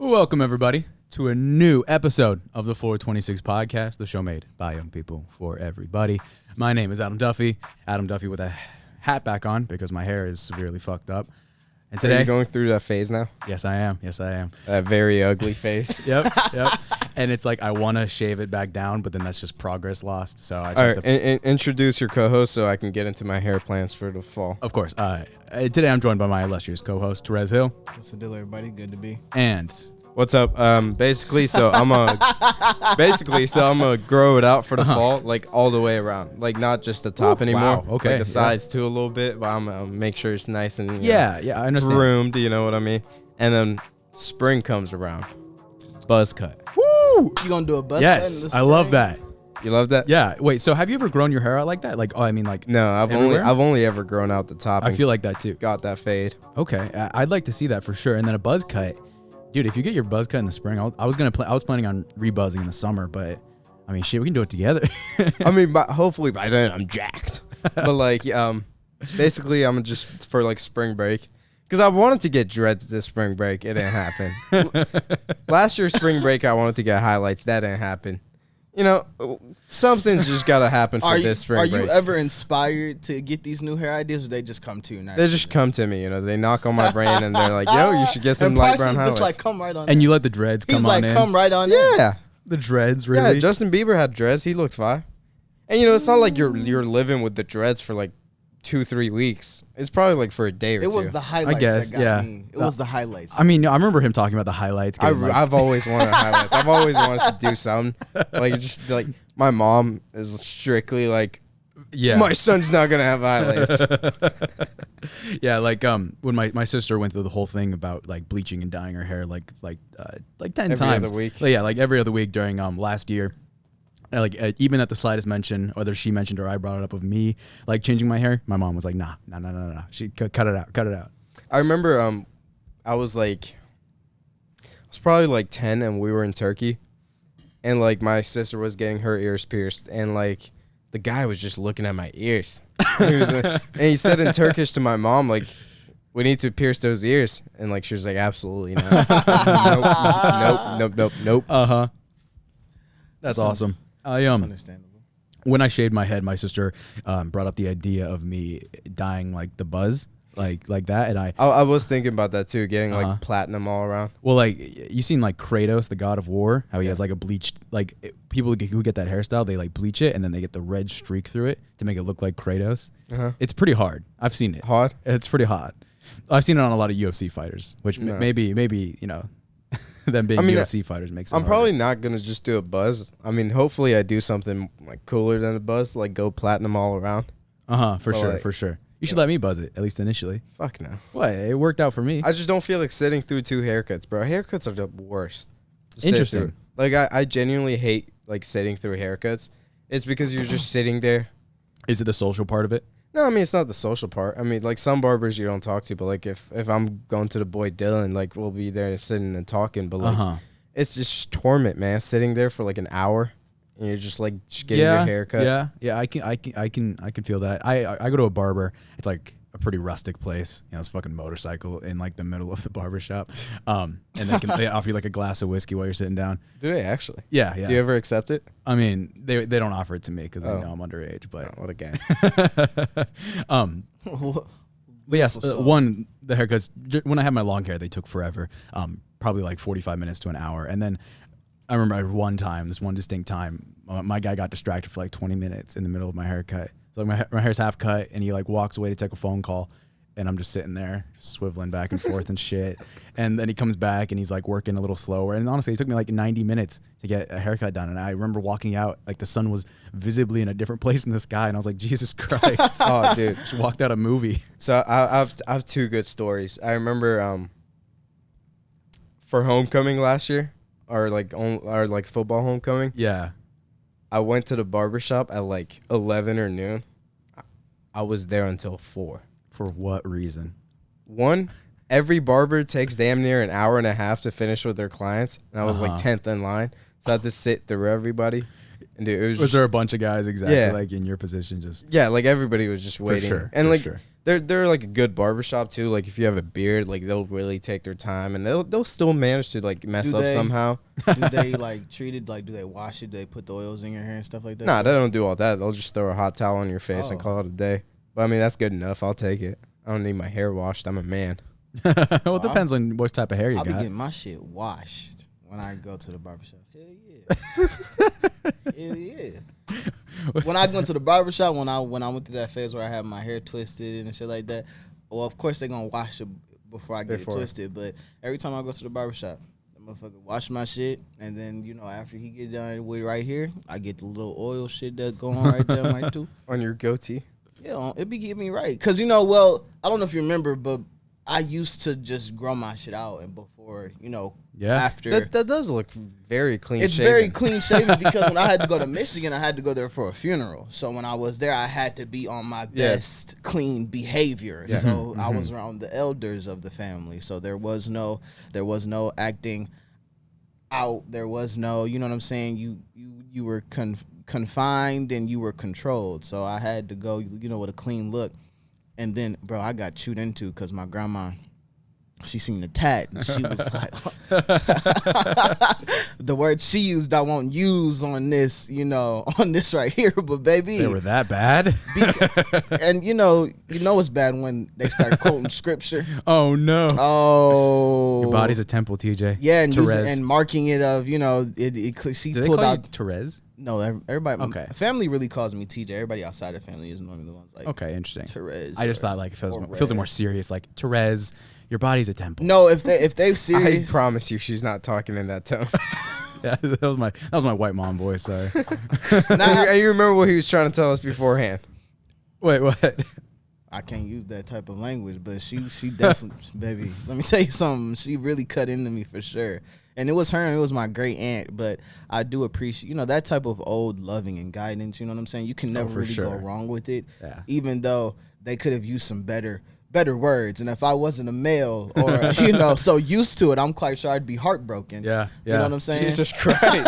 Welcome, everybody, to a new episode of the 426 podcast, the show made by young people for everybody. My name is Adam Duffy. Adam Duffy with a hat back on because my hair is severely fucked up. And today, are you going through that phase now? Yes, I am. Yes, I am. That very ugly face. Yep. And it's like I want to shave it back down, but then that's just progress lost. So I all right, introduce your co-host so I can get into my hair plans for the fall. Of course. Today I'm joined by my illustrious co-host, Terez Hill. What's the deal, everybody? Good to be. And what's up? Basically, I'm gonna grow it out for the fall, like all the way around, like not just the top anymore. Wow. Okay. Like the sides too a little bit, but I'm gonna make sure it's nice and I understand. groomed. You know what I mean? And then spring comes around, buzz cut. Woo! You gonna do a buzz cut? Yes, I love that. You love that? Yeah. Wait. So have you ever grown your hair out like that? Like, No, I've only ever grown out the top. I feel like that too. Got that fade. Okay, I'd like to see that for sure. And then a buzz cut, dude. If you get your buzz cut in the spring, I was planning on rebuzzing in the summer, but I mean, shit, we can do it together. I mean, hopefully by then I'm jacked. But like, basically, I'm just for like spring break. Because I wanted to get dreads this spring break. It didn't happen. Last year's spring break, I wanted to get highlights. That didn't happen. You know, something's just got to happen for this spring break. Are you ever inspired to get these new hair ideas, or they just come to you naturally? They just come to me. You know, they knock on my brain and they're like, yo, you should get some light brown highlights. Just like, come right on and you let the dreads come on in. He's like, come right on in. Yeah. The dreads, really? Yeah, Justin Bieber had dreads. He looked fine. And, you know, it's not like you're living with the dreads for like 2-3 weeks. It's probably like for a day or two. It was the highlights that got me. It was the highlights. I mean, I remember him talking about the highlights. I've always wanted highlights. I've always wanted to do something. Like, just like my mom is strictly like, my son's not going to have highlights. Yeah, like when my sister went through the whole thing about like bleaching and dyeing her hair like 10 times. Every other week. Yeah, like every other week during last year. Like even at the slightest mention, whether she mentioned or I brought it up of me like changing my hair, my mom was like, nah. She cut it out. I remember I was probably like 10 and we were in Turkey, and like my sister was getting her ears pierced, and like the guy was just looking at my ears. And he said in Turkish to my mom, like, we need to pierce those ears, and like she was like, absolutely not. Nope. That's awesome. Understandable. When I shaved my head, my sister brought up the idea of me dyeing like the buzz, like that, and I was thinking about that too, getting like platinum all around. Well, like you seen like Kratos, the god of war, how he has like a bleached, like people who get that hairstyle, they like bleach it and then they get the red streak through it to make it look like Kratos. It's pretty hard. I've seen it. Hard? It's pretty hot. I've seen it on a lot of UFC fighters, which maybe you know. Them being UFC fighters makes it I'm harder. probably not going to just do a buzz. I mean, hopefully I do something like cooler than a buzz, like go platinum all around. For sure. You should let me buzz it, at least initially. Fuck no. What? It worked out for me. I just don't feel like sitting through 2 haircuts, bro. Haircuts are the worst. Interesting. Like, I genuinely hate, like, sitting through haircuts. It's because you're just sitting there. Is it the social part of it? No, I mean, it's not the social part. I mean, like, some barbers you don't talk to, but, like, if I'm going to the boy Dylan, like, we'll be there sitting and talking, but, like, it's just torment, man, sitting there for, like, an hour, and you're just, like, just getting your hair cut. Yeah, I can feel that. I go to a barber. It's, like, a pretty rustic place. You know, it's a fucking motorcycle in, like, the middle of the barber shop. And they offer you, like, a glass of whiskey while you're sitting down. Do they actually? Yeah. Do you ever accept it? I mean, they don't offer it to me because they know I'm underage. But what a gang. But yes, the haircuts. When I had my long hair, they took forever. Probably like 45 minutes to an hour. And then I remember this one distinct time, my guy got distracted for like 20 minutes in the middle of my haircut. So like my hair's half cut, and he like walks away to take a phone call, and I'm just sitting there swiveling back and forth and shit. And then he comes back and he's like working a little slower. And honestly, it took me like 90 minutes to get a haircut done. And I remember walking out, like the sun was visibly in a different place in the sky, and I was like, Jesus Christ. Oh, dude. Just walked out a movie. So I have 2 good stories. I remember for homecoming last year, or like football homecoming. Yeah. I went to the barbershop at like 11 or noon. I was there until 4. For what reason? One, every barber takes damn near an hour and a half to finish with their clients. And I was like 10th in line. So I had to sit through everybody. And dude, it was there a bunch of guys exactly like in your position? Just yeah, like everybody was just waiting. For sure, and like sure. they're like a good barbershop too. Like if you have a beard, like they'll really take their time and they'll still manage to like mess up somehow. Do they like treat it like? Do they wash it? Do they put the oils in your hair and stuff like that? Nah, they don't do all that. They'll just throw a hot towel on your face and call it a day. But I mean, that's good enough. I'll take it. I don't need my hair washed. I'm a man. Well, it depends on what type of hair you I'll got. be getting my shit washed when I go to the barbershop. Hell yeah. Hell yeah. When I went to the barbershop, when I went through that phase where I had my hair twisted and shit like that, well, of course they're gonna wash it before I get it twisted. But every time I go to the barbershop, the motherfucker wash my shit, and then after he get done with right here, I get the little oil shit that go on right there, right too. On your goatee. Yeah, it be getting me right. Cause well, I don't know if you remember, but I used to just grow my shit out, and before after that does look very clean. It's shaven. very clean shaven because when I had to go to Michigan, I had to go there for a funeral. So when I was there, I had to be on my best clean behavior. Yeah. So I was around the elders of the family. So there was no acting out. There was no, you know what I'm saying? You were confined and you were controlled. So I had to go, with a clean look. And then, bro, I got chewed into because my grandma, she seen the tat, and she was like, the word she used I won't use on this, on this right here, but baby. They were that bad? And it's bad when they start quoting scripture. Oh, no. Oh. Your body's a temple, TJ. Yeah, and marking it of, she Do pulled they call out. you Terez? No, everybody. Okay. Family really calls me TJ. Everybody outside of family is normally the ones like. Okay, interesting. Terez. I just thought like it feels more serious. Like Terez, your body's a temple. No, if they serious. I promise you, she's not talking in that tone. Yeah, that was my white mom voice. Sorry. You remember what he was trying to tell us beforehand? Wait, what? I can't use that type of language, but she definitely, baby. Let me tell you something. She really cut into me for sure. And it was her and it was my great aunt, but I do appreciate, that type of old loving and guidance, you know what I'm saying? You can never really go wrong with it, even though they could have used some better words. And if I wasn't a male or, so used to it, I'm quite sure I'd be heartbroken. Yeah. You know what I'm saying? Jesus Christ.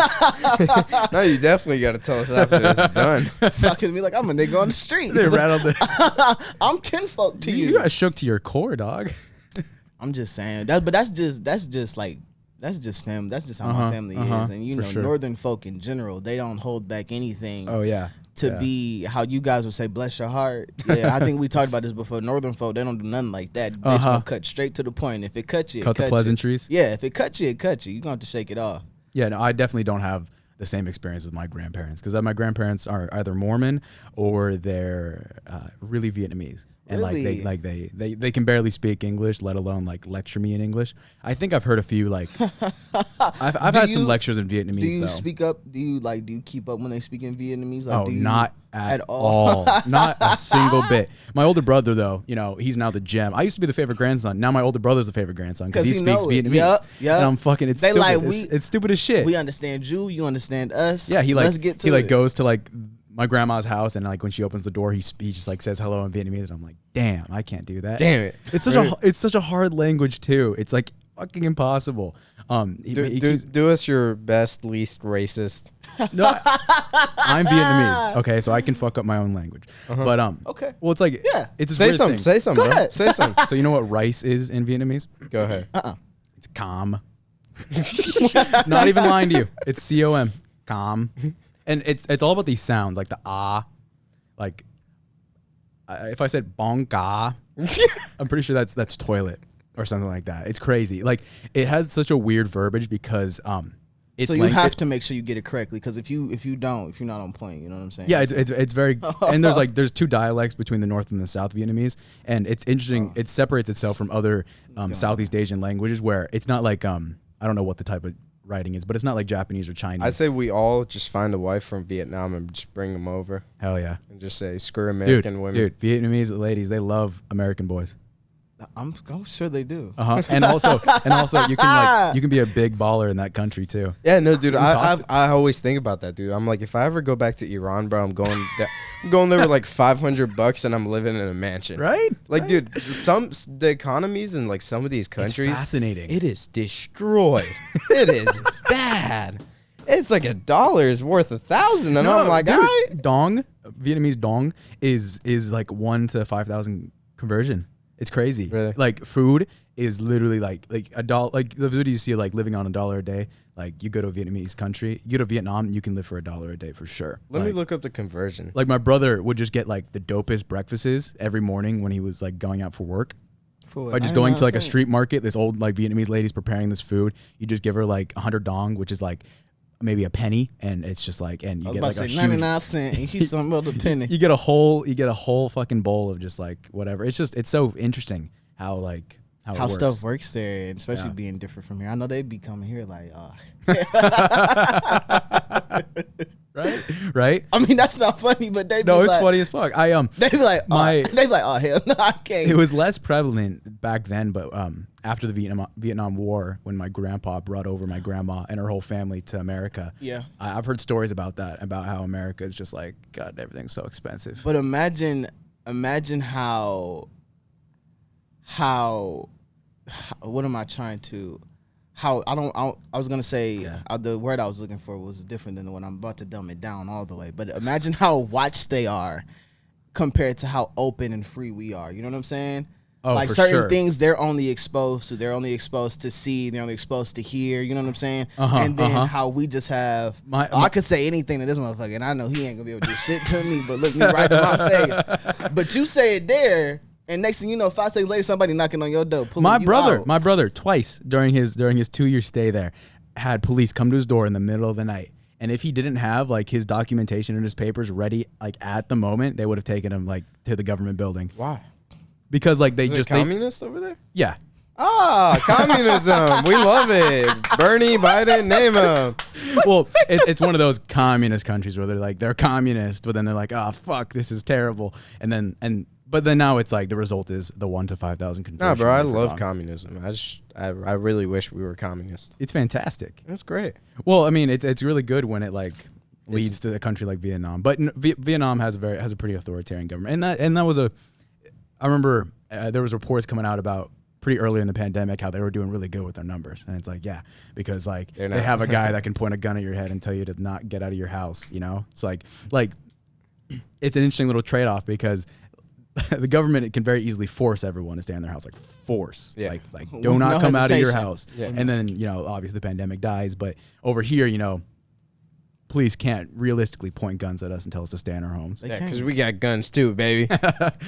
No, you definitely got to tell us after this is done. Talking to me like I'm a nigga on the street. They rattled it. I'm kinfolk to you. You got shook to your core, dog. I'm just saying. That's just family. That's just how my family is. And northern folk in general, they don't hold back anything. Oh yeah. Be how you guys would say, bless your heart. Yeah, I think we talked about this before. Northern folk, they don't do nothing like that. Bitch gonna cut straight to the point. If it cuts you, cut the pleasantries. Yeah, if it cuts you, it cuts you. You're gonna have to shake it off. Yeah, no, I definitely don't have the same experience as my grandparents because my grandparents are either Mormon or they're really Vietnamese. And really? they can barely speak English, let alone like lecture me in English. I think I've heard a few like I've had some lectures in Vietnamese. Do you though. speak up? Do you keep up when they speak in Vietnamese? Like, Not at all. Not a single bit. My older brother though, he's now the gem. I used to be the favorite grandson. Now my older brother's the favorite grandson because he speaks Vietnamese. Yeah. And I'm fucking. It's stupid. It's stupid as shit. We understand you. You understand us. Yeah. Let's get to it. Goes to like my grandma's house and like when she opens the door, he just like says hello in Vietnamese and I'm like, damn, I can't do that. Damn it. It's such a hard language too. It's like fucking impossible. Do us your best, least racist. No, I'm Vietnamese. Okay, so I can fuck up my own language. But okay. Well, it's like it's a say weird something. thing. Say something. Go bro. ahead. Say something. So you know what rice is in Vietnamese? Go ahead. It's calm. Not even lying to you. It's COM. Calm. And it's all about these sounds, like the ah, like if I said bong ga, I'm pretty sure that's toilet or something like that. It's crazy. Like it has such a weird verbiage because it's so you have to make sure you get it correctly because if you're not on point, you know what I'm saying? Yeah, it's very and there's two dialects between the North and the South Vietnamese, and it's interesting. It separates itself from other Southeast Asian languages where it's not like I don't know what the type of writing is, but it's not like Japanese or Chinese. I say we all just find a wife from Vietnam and just bring them over. Hell yeah. And just say, screw American women. Dude, Vietnamese ladies, they love American boys. I'm sure they do. And also you can be a big baller in that country too. Yeah, no, dude. I always think about that, dude. I'm like, if I ever go back to Iran, bro, I'm going there with like $500 and I'm living in a mansion. Right? Like, dude, the economies in like some of these countries, it's fascinating. It is destroyed. It is bad. It's like $1 is worth 1,000, and I'm like, dude, all right. Dong, Vietnamese dong is like 1 to 5,000 Conversion. It's crazy. Really? Like food is literally like $1. Like the video you see, like living on $1 a day. Like you go to a Vietnamese country, you go to Vietnam, you can live for $1 a day for sure. Let me look up the conversion. Like my brother would just get like the dopest breakfasts every morning when he was like going out for work. By just going to like a street market, this old like Vietnamese lady's preparing this food. You just give her like 100 dong, which is like maybe a penny, and it's just like, and you get like a 99 cents, and he's something about a penny. You get a whole fucking bowl of just like whatever. It's so interesting how like how stuff works there, and especially being different from here. I know they'd be coming here like, right. I mean, that's not funny, but they no, be it's like, funny as fuck. They'd be like, oh hell no, I can't. It was less prevalent back then, but after the Vietnam War, when my grandpa brought over my grandma and her whole family to America, I've heard stories about that, about how America is just like, God, everything's so expensive. But imagine how what am I trying to? How I was gonna say the word I was looking for was different than the one I'm about to dumb it down all the way. But imagine how watched they are compared to how open and free we are. You know what I'm saying? Oh, like for certain sure. things they're only exposed to. They're only exposed to see. They're only exposed to hear. You know what I'm saying? And then how we just have. I could say anything to this motherfucker, and I know he ain't gonna be able to do shit to me, but look me right in my face. But you say it there. And next thing you know, 5 seconds later, somebody knocking on your door. My brother, twice during his 2-year stay there, had police come to his door in the middle of the night. And if he didn't have like his documentation and his papers ready, like at the moment, they would have taken him like to the government building. Why? Because like Is it communist over there? Yeah. Ah, communism. We love it. Bernie, Biden, name him. Well, it's one of those communist countries where they're communist, but then they're like, oh fuck, this is terrible. But then now it's like the result is the 1 to 5,000 conversion. Nah, bro, I love communism. I really wish we were communist. It's fantastic. That's great. Well, I mean, it's really good when it like leads to a country like Vietnam. But Vietnam has a pretty authoritarian government, and that was I remember there was reports coming out about pretty early in the pandemic how they were doing really good with their numbers, and it's like because like they have a guy that can point a gun at your head and tell you to not get out of your house. You know, it's like it's an interesting little trade-off because the government can very easily force everyone to stay in their house, like force, like do not come out of your house. Yeah. And then, obviously the pandemic dies, but over here, police can't realistically point guns at us and tell us to stay in our homes. Yeah, because we got guns too, baby.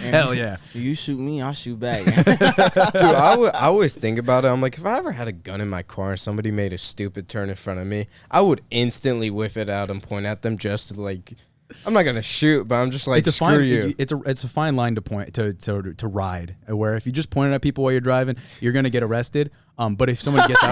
Hell yeah. You shoot me, I'll shoot back. Dude, I always think about it. I'm like, if I ever had a gun in my car and somebody made a stupid turn in front of me, I would instantly whip it out and point at them just to like... I'm not gonna shoot, but I'm just like, screw you. It's a fine line to point to ride. Where if you just point at people while you're driving, you're gonna get arrested. But if somebody gets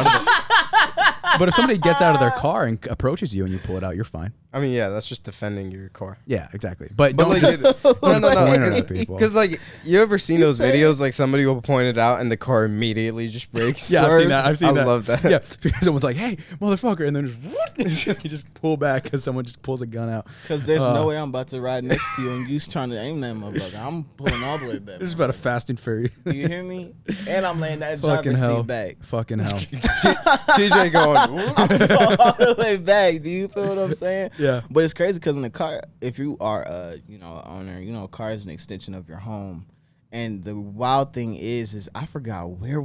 out of their car and approaches you and you pull it out, you're fine. I mean, yeah, that's just defending your car. Yeah, exactly. But don't like, just point at people. Because like, you ever seen those videos? Like somebody will point it out and the car immediately just breaks. Yeah, I've seen that. I love that. Yeah, because someone's like, "Hey, motherfucker," and then just you just pull back because someone just pulls a gun out. Because there's no way I'm about to ride next to you and you's trying to aim that motherfucker. I'm pulling all the way back. This is about a Fast and Furious. Do you hear me? And I'm laying that driver's seat back. Fucking hell. TJ going all the way back. Do you feel what I'm saying? Yeah. But it's crazy because in the car, if you are owner, a car is an extension of your home. And the wild thing is I forgot where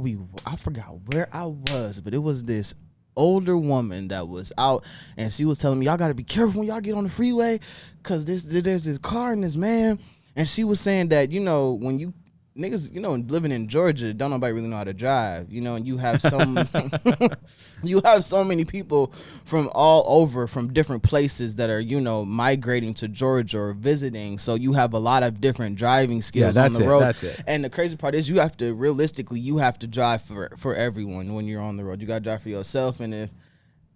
I was, but it was this older woman that was out, and she was telling me, y'all got to be careful when y'all get on the freeway because there's this car and this man. And she was saying that, when you niggas, living in Georgia, don't nobody really know how to drive, and you have so many people from all over, from different places that are, migrating to Georgia or visiting. So you have a lot of different driving skills on the road. That's it. And the crazy part is you have to drive for everyone when you're on the road. You got to drive for yourself. And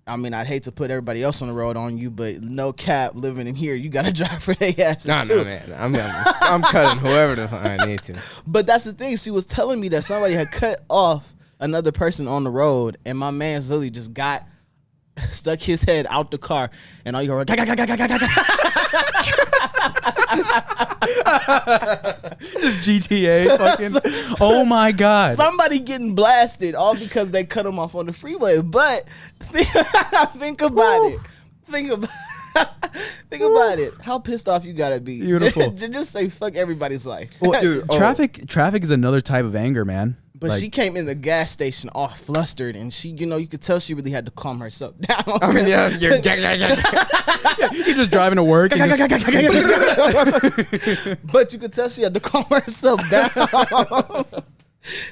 I'd hate to put everybody else on the road on you, but no cap, living in here, you got to drive for their asses too. No, man. I'm cutting whoever the fuck I need to. But that's the thing. She was telling me that somebody had cut off another person on the road, and my man Zilly just stuck his head out the car, and all you heard, just GTA fucking. Oh my god! Somebody getting blasted all because they cut him off on the freeway. But think about it. Think about it. How pissed off you gotta be. Beautiful. Just say fuck everybody's life. Well, dude, traffic is another type of anger, man. But like, she came in the gas station all flustered, and she, you could tell she really had to calm herself down. I mean, yeah, you're you're just driving to work. But you could tell she had to calm herself down.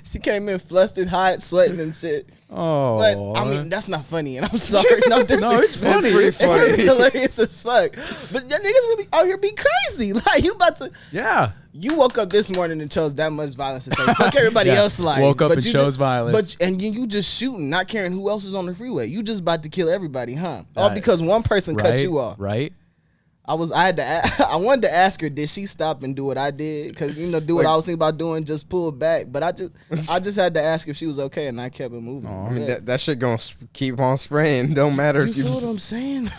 She came in flustered, hot, sweating and shit. Oh, but I mean that's not funny, and I'm sorry. No, it's funny. It's hilarious as fuck. But that niggas really out here be crazy. Like you about to. Yeah. You woke up this morning and chose that much violence to say fuck everybody else. Like woke up and chose violence. And you just shooting, not caring who else is on the freeway. You just about to kill everybody, huh? All because one person cut you off. Right. I wanted to ask her, did she stop and do what I did? Because do what I was thinking about doing, just pull back. But I just had to ask if she was okay, and I kept it moving. I mean that shit gonna keep on spraying. Don't matter if you feel what I'm saying.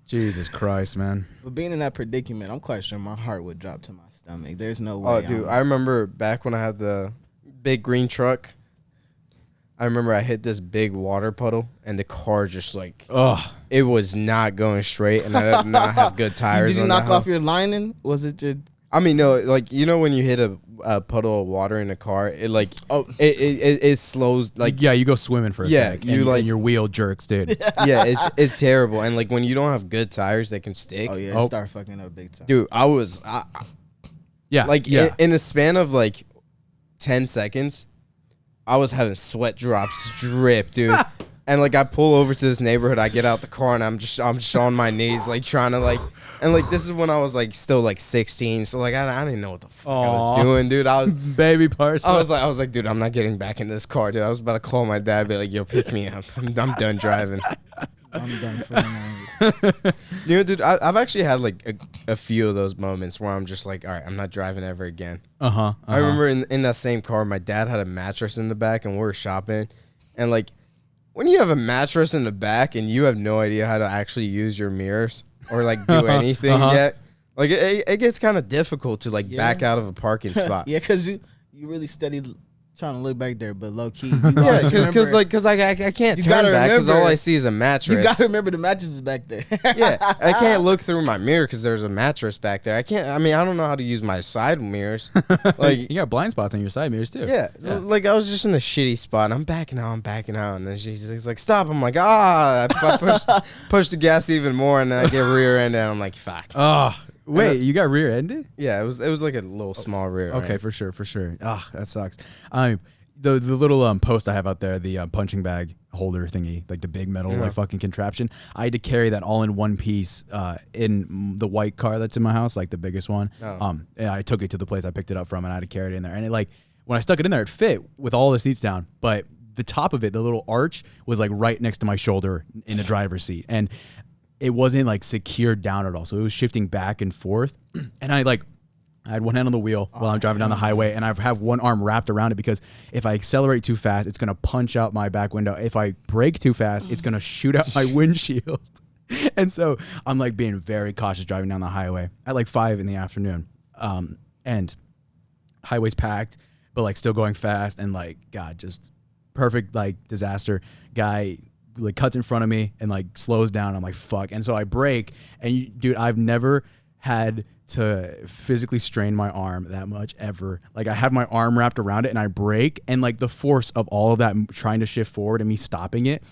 Jesus Christ, man. But being in that predicament, I'm quite sure my heart would drop to my stomach. There's no way. Oh, dude, I remember back when I had the big green truck. I remember I hit this big water puddle, and the car just it was not going straight, and I did not have good tires. Did you knock off your lining? Was it just? I mean, no, like when you hit a puddle of water in a car, it slows. Like you go swimming for a sec. And your wheel jerks, dude. Yeah, it's terrible, and like when you don't have good tires, they can stick. Oh yeah, start fucking up big time. Dude, in the span of like 10 seconds. I was having sweat drops drip, dude. And like I pull over to this neighborhood, I get out the car and I'm just on my knees, like trying to and this is when I was like still like 16, so like I didn't know what the fuck I was doing, dude. I was baby Parsa. I was like, dude, I'm not getting back in this car, dude. I was about to call my dad, be like, yo, pick me up. I'm done driving. I'm done for the night. Dude, I've actually had like a few of those moments where I'm just like, all right, I'm not driving ever again. I remember in that same car, my dad had a mattress in the back, and we were shopping, and like when you have a mattress in the back and you have no idea how to actually use your mirrors or like do anything yet, like it gets kind of difficult to like back out of a parking spot. Yeah, because you really steady trying to look back there, but low key. Yeah, because I can't turn back because all I see is a mattress. You gotta remember the mattress is back there. Yeah, I can't look through my mirror because there's a mattress back there. I can't. I mean, I don't know how to use my side mirrors. Like you got blind spots on your side mirrors too. Yeah, like I was just in a shitty spot. And I'm backing out, and then she's like, "Stop!" I'm like, I push the gas even more, and then I get rear-ended, and I'm like, "Fuck." Oh. Wait, you got rear-ended? Yeah, it was like a little small rear. Okay, for sure. That sucks. The little post I have out there, the punching bag holder thingy, like the big metal like fucking contraption. I had to carry that all in one piece in the white car that's in my house, like the biggest one. And I took it to the place I picked it up from, and I had to carry it in there. And it when I stuck it in there, it fit with all the seats down, but the top of it, the little arch, was like right next to my shoulder in the driver's seat, and it wasn't like secured down at all, so it was shifting back and forth. And I had one hand on the wheel while I'm driving down the highway, and I have one arm wrapped around it because if I accelerate too fast, it's gonna punch out my back window. If I brake too fast, it's gonna shoot out my windshield. And so I'm like being very cautious driving down the highway at like 5 p.m, and highway's packed, but like still going fast, and like God, just perfect like disaster. Guy like cuts in front of me and like slows down. I'm like, fuck. And so I brake, and dude, I've never had to physically strain my arm that much ever. Like I have my arm wrapped around it and I brake, and like the force of all of that trying to shift forward and me stopping it,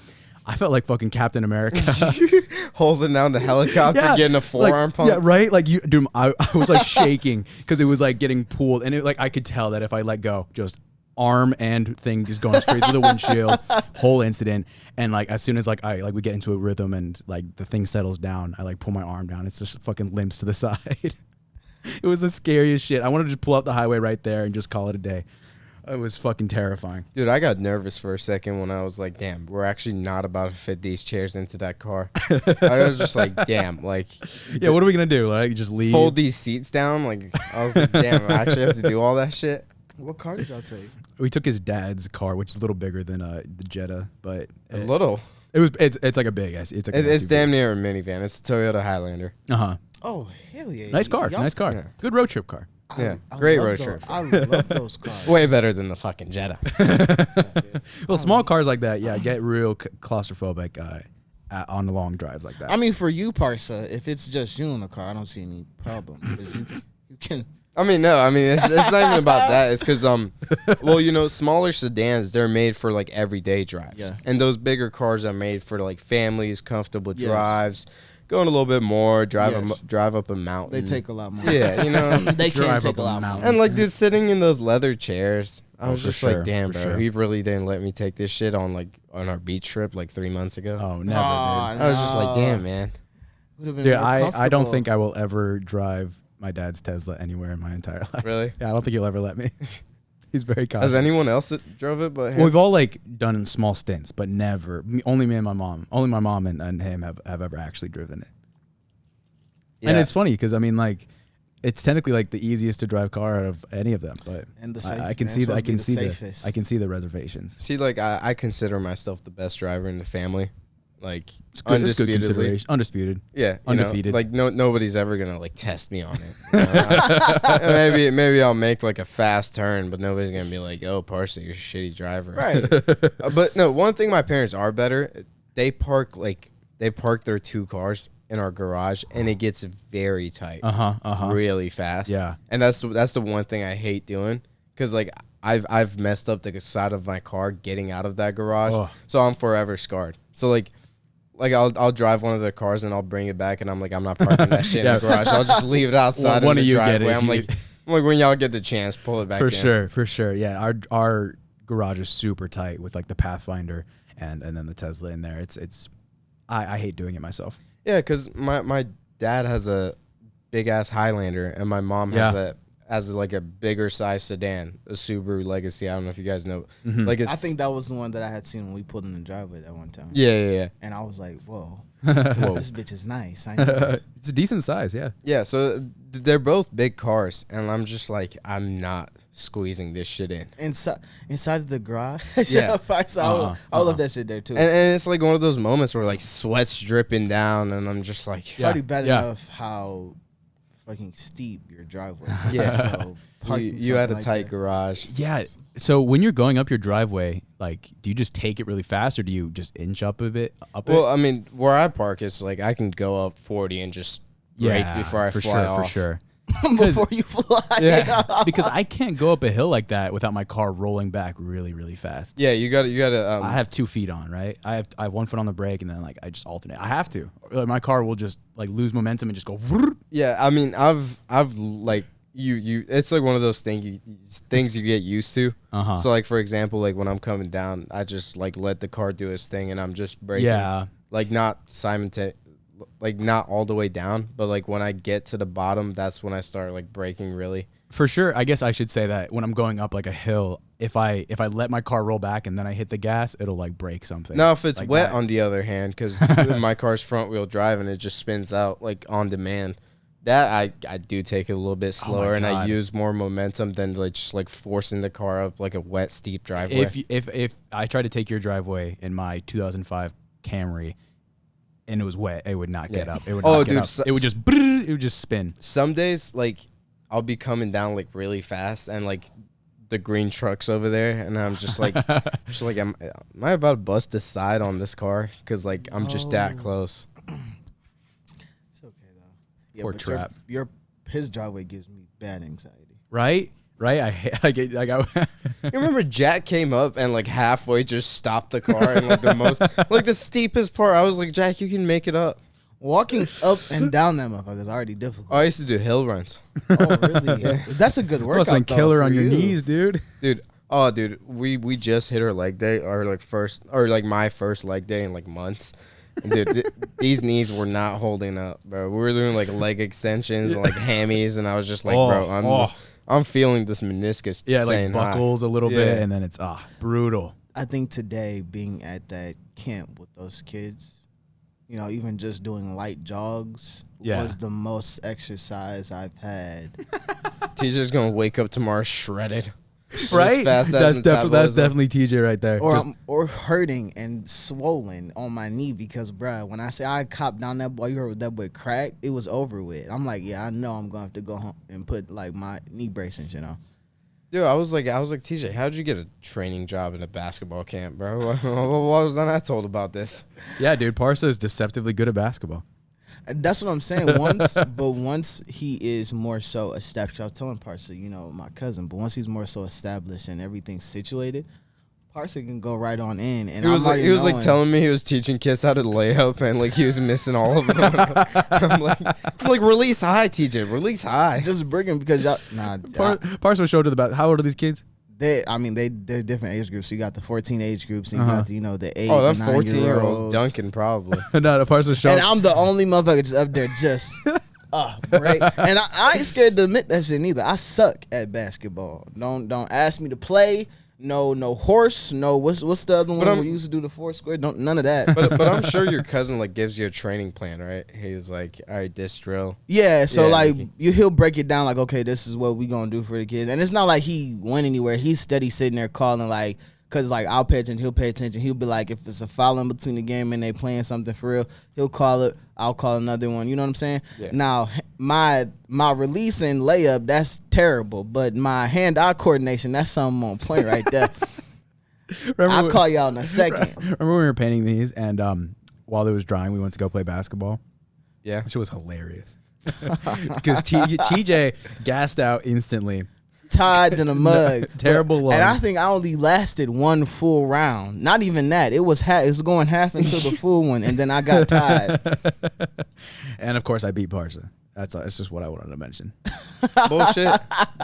I felt like fucking Captain America. Holding down the helicopter, getting a forearm pump. Yeah, right? Like dude, I was like shaking because it was like getting pulled, and it like I could tell that if I let go, just arm and thing just going straight through the windshield, whole incident. And like as soon as like we get into a rhythm and like the thing settles down, I like pull my arm down. It's just fucking limps to the side. It was the scariest shit. I wanted to just pull up the highway right there and just call it a day. It was fucking terrifying. Dude, I got nervous for a second when I was like, damn, we're actually not about to fit these chairs into that car. I was just like, damn, like. Yeah, what are we going to do? Like just leave? Fold these seats down? Like, I was like, damn, I actually have to do all that shit? What car did y'all take? We took his dad's car, which is a little bigger than the Jetta, but it's like a big ass. It's damn near a minivan. It's a Toyota Highlander. Oh hell yeah! Nice car. Yeah. Good road trip car. Yeah, great road trip. I love those cars. Way better than the fucking Jetta. Well, small cars like that, get real claustrophobic. on the long drives like that. I mean, for you, Parsa, if it's just you in the car, I don't see any problem. 'Cause you can. I mean, no. I mean, it's not even about that. It's because well, you know, smaller sedans, they're made for like everyday drives. Yeah. And those bigger cars are made for like families, comfortable Yes. drives, going a little bit more, drive Yes. drive up a mountain. They take a lot more. Yeah, you know. They can Drive take up a a lot mountain. more. And like, dude, sitting in those leather chairs, I Oh, was for just sure, like, damn, for bro, sure. he really didn't let me take this shit on our beach trip like 3 months ago. Oh, never, Aw, dude. I was just like, damn, man. Would've been Dude, more I don't comfortable. think I will ever drive my dad's Tesla anywhere in my entire life. Really? Yeah, I don't think he'll ever let me. He's very Has cautious. anyone else that drove it but him? Well, we've all like done small stints, but never. Only me and my mom. Only my mom and him have ever actually driven it. And Yeah. it's funny because I mean, like, it's technically like the easiest to drive car out of any of them. But And the I can it's see that. I supposed to be can the see safest. I can see the reservations. See, like, I consider myself the best driver in the family. Like, It's good undisputedly. consideration. Undisputed. Yeah, Undefeated. Like nobody's ever gonna like test me on it. You know? maybe I'll make like a fast turn, but nobody's gonna be like, "Oh, Parsa, you're a shitty driver." Right. But no, one thing my parents are better. They park their 2 cars in our garage, and it gets very tight, really fast. Yeah. and that's the one thing I hate doing because like I've messed up the side of my car getting out of that garage, Oh. so I'm forever scarred. So like I'll drive one of their cars and I'll bring it back and I'm like, I'm not parking that shit in the garage. I'll just leave it outside One in of the you get driveway. it. I'm like when y'all get the chance, pull it back in. For sure. Yeah, our garage is super tight with like the Pathfinder and then the Tesla in there. I hate doing it myself. Yeah, because my dad has a big ass Highlander and my mom has like a bigger size sedan, a Subaru Legacy. I don't know if you guys know. Like it's, I think that was the one that I had seen when we pulled in the driveway that one time. yeah. And I was like, whoa, Whoa. this bitch is nice. I know. It's a decent size, yeah. Yeah, so they're both big cars, and I'm just like, I'm not squeezing this shit in. Inside of the garage. Yeah. I love that shit there too. And it's like one of those moments where like sweat's dripping down, and I'm just like, It's already bad Yeah. enough how fucking steep your driveway. Yeah. So you had a something tight like that. garage. Yeah. So when you're going up your driveway, like, do you just take it really fast or do you just inch up a bit? Well, I mean, where I park is like I can go up 40 and just brake before I fly off. For sure. Before you fly. Yeah. Because I can't go up a hill like that without my car rolling back really, really fast. Yeah, you got to. I have 2 feet on, right? I have 1 foot on the brake and then like I just alternate. I have to. Like, my car will just like lose momentum and just go. Yeah, I mean, I've like you. It's like one of those things you get used to. Uh-huh. So like for example, like when I'm coming down, I just like let the car do its thing, and I'm just braking. Yeah. Like not like not all the way down, but like when I get to the bottom, that's when I start like braking really. For sure, I guess I should say that when I'm going up like a hill, if I let my car roll back and then I hit the gas, it'll like break something. Now if it's like wet that. on the other hand, because my car's front wheel drive and it just spins out like on demand, that I do take it a little bit slower and I God. use more momentum than like just like forcing the car up like a wet steep driveway. If I tried to take your driveway in my 2005 Camry and it was wet, it would not get Yeah. up. It would Oh, not get dude, up. so- It would just spin. Some days like I'll be coming down like really fast and like the green truck's over there and I'm just like am I about to bust a side on this car because like I'm just that close. It's okay though. Yeah, Poor but trap. His driveway gives me bad anxiety. Right? I get like You remember Jack came up and like halfway just stopped the car and like the steepest part I was like, Jack, you can make it up. Walking up and down that motherfucker is already difficult. Oh, I used to do hill runs. Oh, really? That's a good must workout. have been though, killer for on your you. knees, dude. Dude, we just hit our leg day, or like my first leg day in like months. And dude, these knees were not holding up, bro. We were doing like leg extensions and like hammies, and I was just like, I'm feeling this meniscus. Yeah, like saying hi. buckles a little Yeah. bit and then it's brutal. I think today being at that camp with those kids, you know, even just doing light jogs was the most exercise I've had. TJ's gonna wake up tomorrow shredded. Right? Fast That's definitely TJ right there. Or hurting and swollen on my knee because, bruh, when I say I copped down that boy, you heard that boy crack, it was over with. I'm like, yeah, I know I'm going to have to go home and put, like, my knee braces, you know. Dude, I was like, TJ, how'd you get a training job in a basketball camp, bro? Why was I not told about this? Yeah, dude, Parsa is deceptively good at basketball. That's what I'm saying. Once he is more so established, I was telling Parsa, my cousin, but once he's more so established and everything's situated, Parsa can go right on in. And he was like telling me he was teaching kids how to lay up and like he was missing all of them. I'm like, release high, TJ, release high. Just bring him because y'all. Parsa was showed to the how old are these kids? They're different age groups. You got the 14 age groups, and you got the 8. Oh, them 14-year-olds dunking probably. No, the Parsa showed. And I'm the only motherfucker just up there just. Right. And I ain't scared to admit that shit neither. I suck at basketball. Don't ask me to play. No horse. No, what's the other one we used to do the 4 square? None of that. But I'm sure your cousin like gives you a training plan, right? He's like, all right, this drill. Yeah. So he'll break it down like, okay, this is what we gonna do for the kids, and it's not like he went anywhere. He's steady sitting there calling like. Cause like I'll pay attention, he'll pay attention. He'll be like, if it's a foul in between the game and they playing something for real, he'll call it. I'll call another one. You know what I'm saying? Yeah. Now my release and layup, that's terrible. But my hand-eye coordination, that's something on point right there. I'll call y'all in a second. Remember when we were painting these and while it was drying, we went to go play basketball. Yeah, which was hilarious because TJ gassed out instantly. Tied in a mug. Terrible lungs. And I think I only lasted one full round. Not even that. It was going half into the full one, and then I got tied. And of course, I beat Parsa. That's just what I wanted to mention. Bullshit.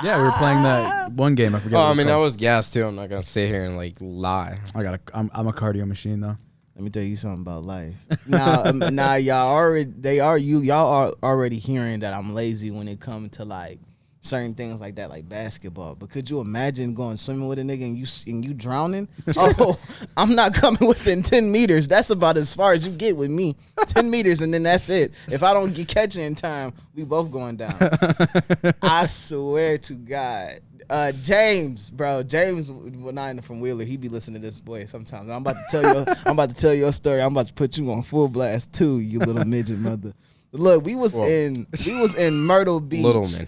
Yeah, we were playing that one game. I forget. I was gas too. I'm not gonna sit here and like lie. I'm a cardio machine though. Let me tell you something about life. Now y'all are already hearing that I'm lazy when it comes to like certain things like that, like basketball. But could you imagine going swimming with a nigga and you drowning? Oh, I'm not coming within 10 meters. That's about as far as you get with me. 10 meters and then that's it. If I don't get catching in time, we both going down. I swear to God. James Wenina from Wheeler, he be listening to this boy sometimes. I'm about to tell you a story. I'm about to put you on full blast too, you little midget mother. Look, we was in Myrtle Beach. Little man.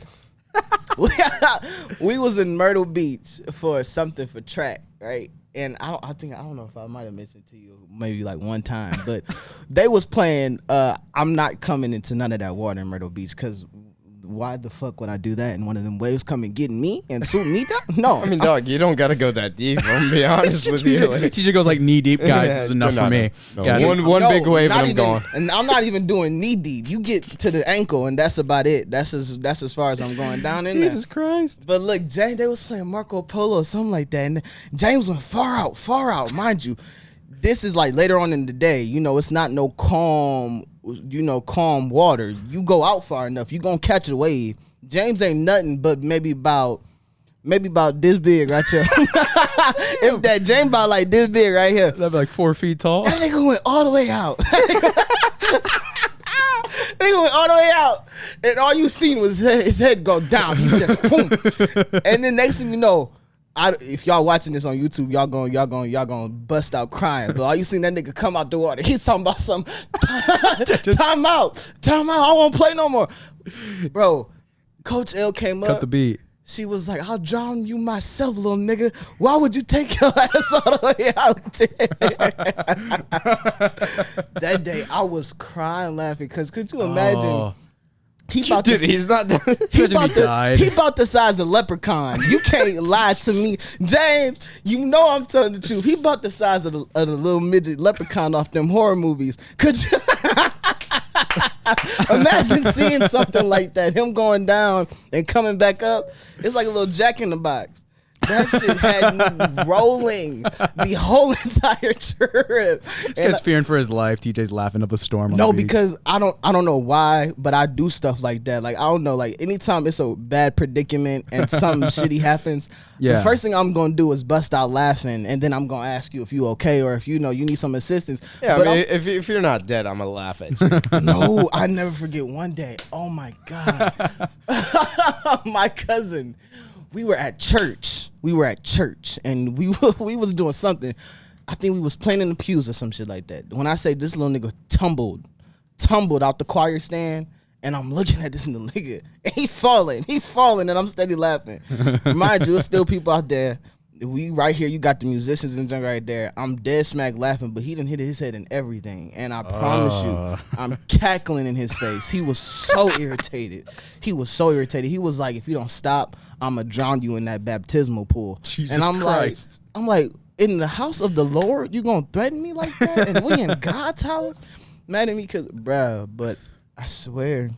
We was in Myrtle Beach for something for track, right? And I don't know if I might have mentioned to you maybe like one time, but they was playing I'm not coming into none of that water in Myrtle Beach because why the fuck would I do that? And one of them waves come and get me and swoop me down? No. I mean, dog, you don't got to go that deep. I'm going to be honest with you. TJ goes like knee deep, guys. This is enough for me. No. Guys, one big wave and I'm gone. And I'm not even doing knee deep. You get to the ankle and that's about it. That's as far as I'm going down in Jesus there. Christ. But look, James, they was playing Marco Polo or something like that. And James went far out, mind you. This is like later on in the day. It's not no calm water. You go out far enough, you gonna catch a wave. James ain't nothing but maybe about this big right here. If that James about like this big right here. That'd be like 4 feet tall. That nigga went all the way out. Nigga went all the way out. And all you seen was his head go down. He said, boom. And then next thing you know, if y'all watching this on YouTube, y'all gonna bust out crying. But all you seen that nigga come out the water. He's talking about some time out. I won't play no more, bro. Coach L came up. Cut the beat. She was like, "I'll drown you myself, little nigga. Why would you take your ass all the way out there?" That day, I was crying laughing because could you imagine? Oh. He's not. He about the size of Leprechaun. You can't lie to me, James. I'm telling the truth. He about the size of the little midget Leprechaun off them horror movies. Could you imagine seeing something like that? Him going down and coming back up. It's like a little Jack in the Box. That shit had me rolling the whole entire trip. This guy's fearing for his life. TJ's laughing up a storm. No, because I don't know why, but I do stuff like that. Like I don't know. Like anytime it's a bad predicament and something shitty happens, the first thing I'm gonna do is bust out laughing, and then I'm gonna ask you if you okay or if you need some assistance. Yeah, but if you're not dead, I'm gonna laugh at you. No, I never forget one day. Oh my God, my cousin. We were at church, and we was doing something. I think we was playing in the pews or some shit like that. When I say this little nigga tumbled out the choir stand And I'm looking at this nigga, and he falling, and I'm steady laughing. Mind you, there's still people out there. We right here, you got the musicians and junk right there. I'm dead smack laughing, but he done hit his head and everything. And I promise you, I'm cackling in his face. He was so irritated. He was like, if you don't stop, I'm going to drown you in that baptismal pool. Jesus and I'm Christ. I'm like, in the house of the Lord, you going to threaten me like that? And we in God's house? Mad at me because, bruh, but I swear,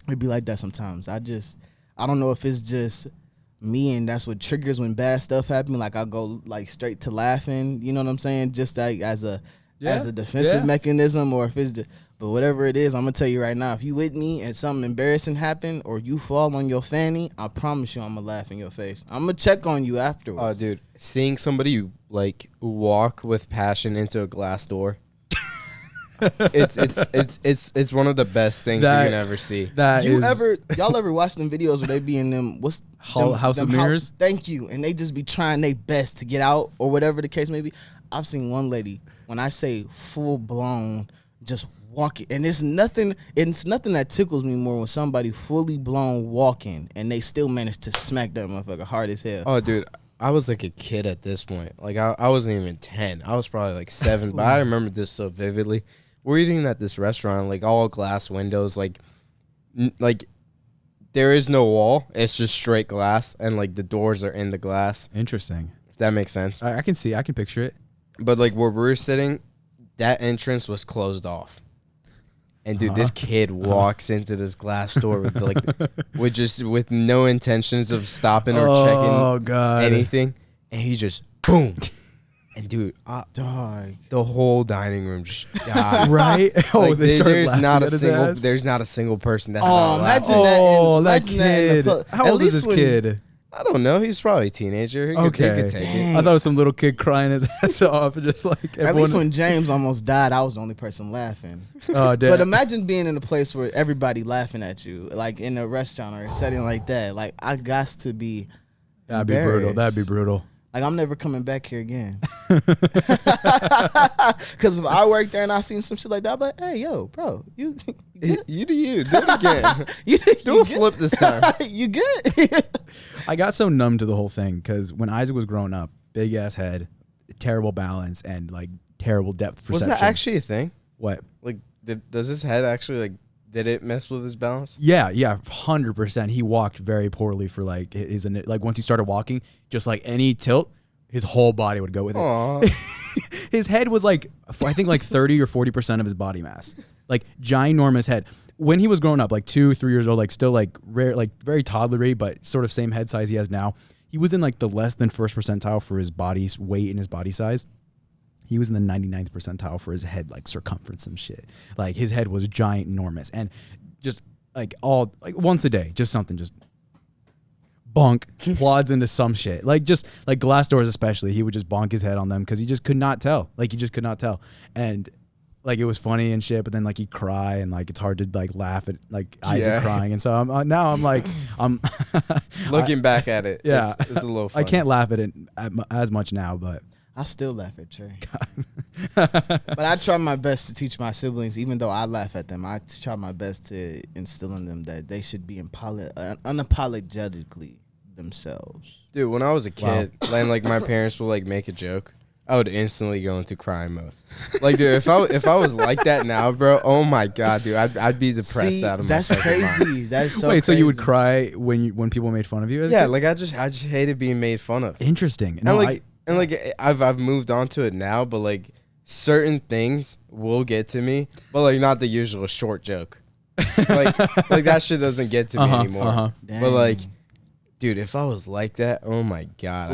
it'd be like that sometimes. I don't know if it's just me and that's what triggers when bad stuff happens. Like I go like straight to laughing, you know what I'm saying? Just like as a defensive mechanism, or if it's but whatever it is, I'm gonna tell you right now, if you with me and something embarrassing happen or you fall on your fanny, I promise you I'm gonna laugh in your face. I'm gonna check on you afterwards. Oh, dude, seeing somebody like walk with passion into a glass door. It's one of the best things you can ever see. Y'all ever watch them videos where they be in them House of Mirrors? Thank you. And they just be trying their best to get out or whatever the case may be. I've seen one lady, when I say full blown, just walking, and it's nothing that tickles me more when somebody fully blown walking and they still manage to smack that motherfucker hard as hell. Oh, dude, I was like a kid at this point. Like I wasn't even 10. I was probably like 7, but I remember this so vividly. We're eating at this restaurant, like all glass windows, like there is no wall. It's just straight glass, and like the doors are in the glass. Interesting. If that makes sense. I can see. I can picture it. But like where we're sitting, that entrance was closed off. And dude, this kid walks into this glass door with no intentions of stopping or checking anything, and he just boom. And dude, the whole dining room just died. Right? Like, there's not a single person that's not laughing. That kid. How old is this kid? I don't know. He's probably a teenager. He could take it. I thought it was some little kid crying his ass off. Just like everyone. At least when James almost died, I was the only person laughing. Oh, damn. But imagine being in a place where everybody laughing at you, like in a restaurant or a setting like that. Like, I got to be That'd be brutal. That'd be brutal. Like, I'm never coming back here again. Because if I worked there and I seen some shit like that, I'm like, hey, yo, bro, you do it again. Do a flip this time. You good? I got so numb to the whole thing because when Isaac was growing up, big ass head, terrible balance, and like terrible depth perception. Was that actually a thing? What? Like, does his head actually like? Did it mess with his balance? Yeah, 100%. He walked very poorly for like once he started walking, just like any tilt, his whole body would go with it. His head was like, I think like 30 or 40% of his body mass, like ginormous head. When he was growing up, like 2-3 years old, like still like rare, like very toddlery, but sort of same head size he has now. He was in like the less than first percentile for his body's weight and his body size. He was in the 99th percentile for his head, like circumference and shit. Like his head was giant, enormous, and just like once a day, just something, just bonk, plods into some shit. Like just like glass doors, especially, he would just bonk his head on them because he just could not tell. And like it was funny and shit, but then like he'd cry and like it's hard to like laugh at like Isaac crying. And so I'm looking back at it. Yeah, it's a little funny. I can't laugh at it as much now, but. I still laugh at Trey. But I try my best to teach my siblings, even though I laugh at them, I try my best to instill in them that they should be unapologetically themselves. Dude, when I was a kid, and like my parents would like make a joke, I would instantly go into crying mode. Like, dude, if I was like that now, bro, oh my god, dude, I'd be depressed out of my that's crazy. mind. That's so Wait, crazy. So you would cry when people made fun of you? Yeah, like I just hated being made fun of. Interesting. No, and I've moved on to it now, but like certain things will get to me, but like not the usual short joke. like that shit doesn't get to me anymore. But like, dude, if I was like that, oh my god,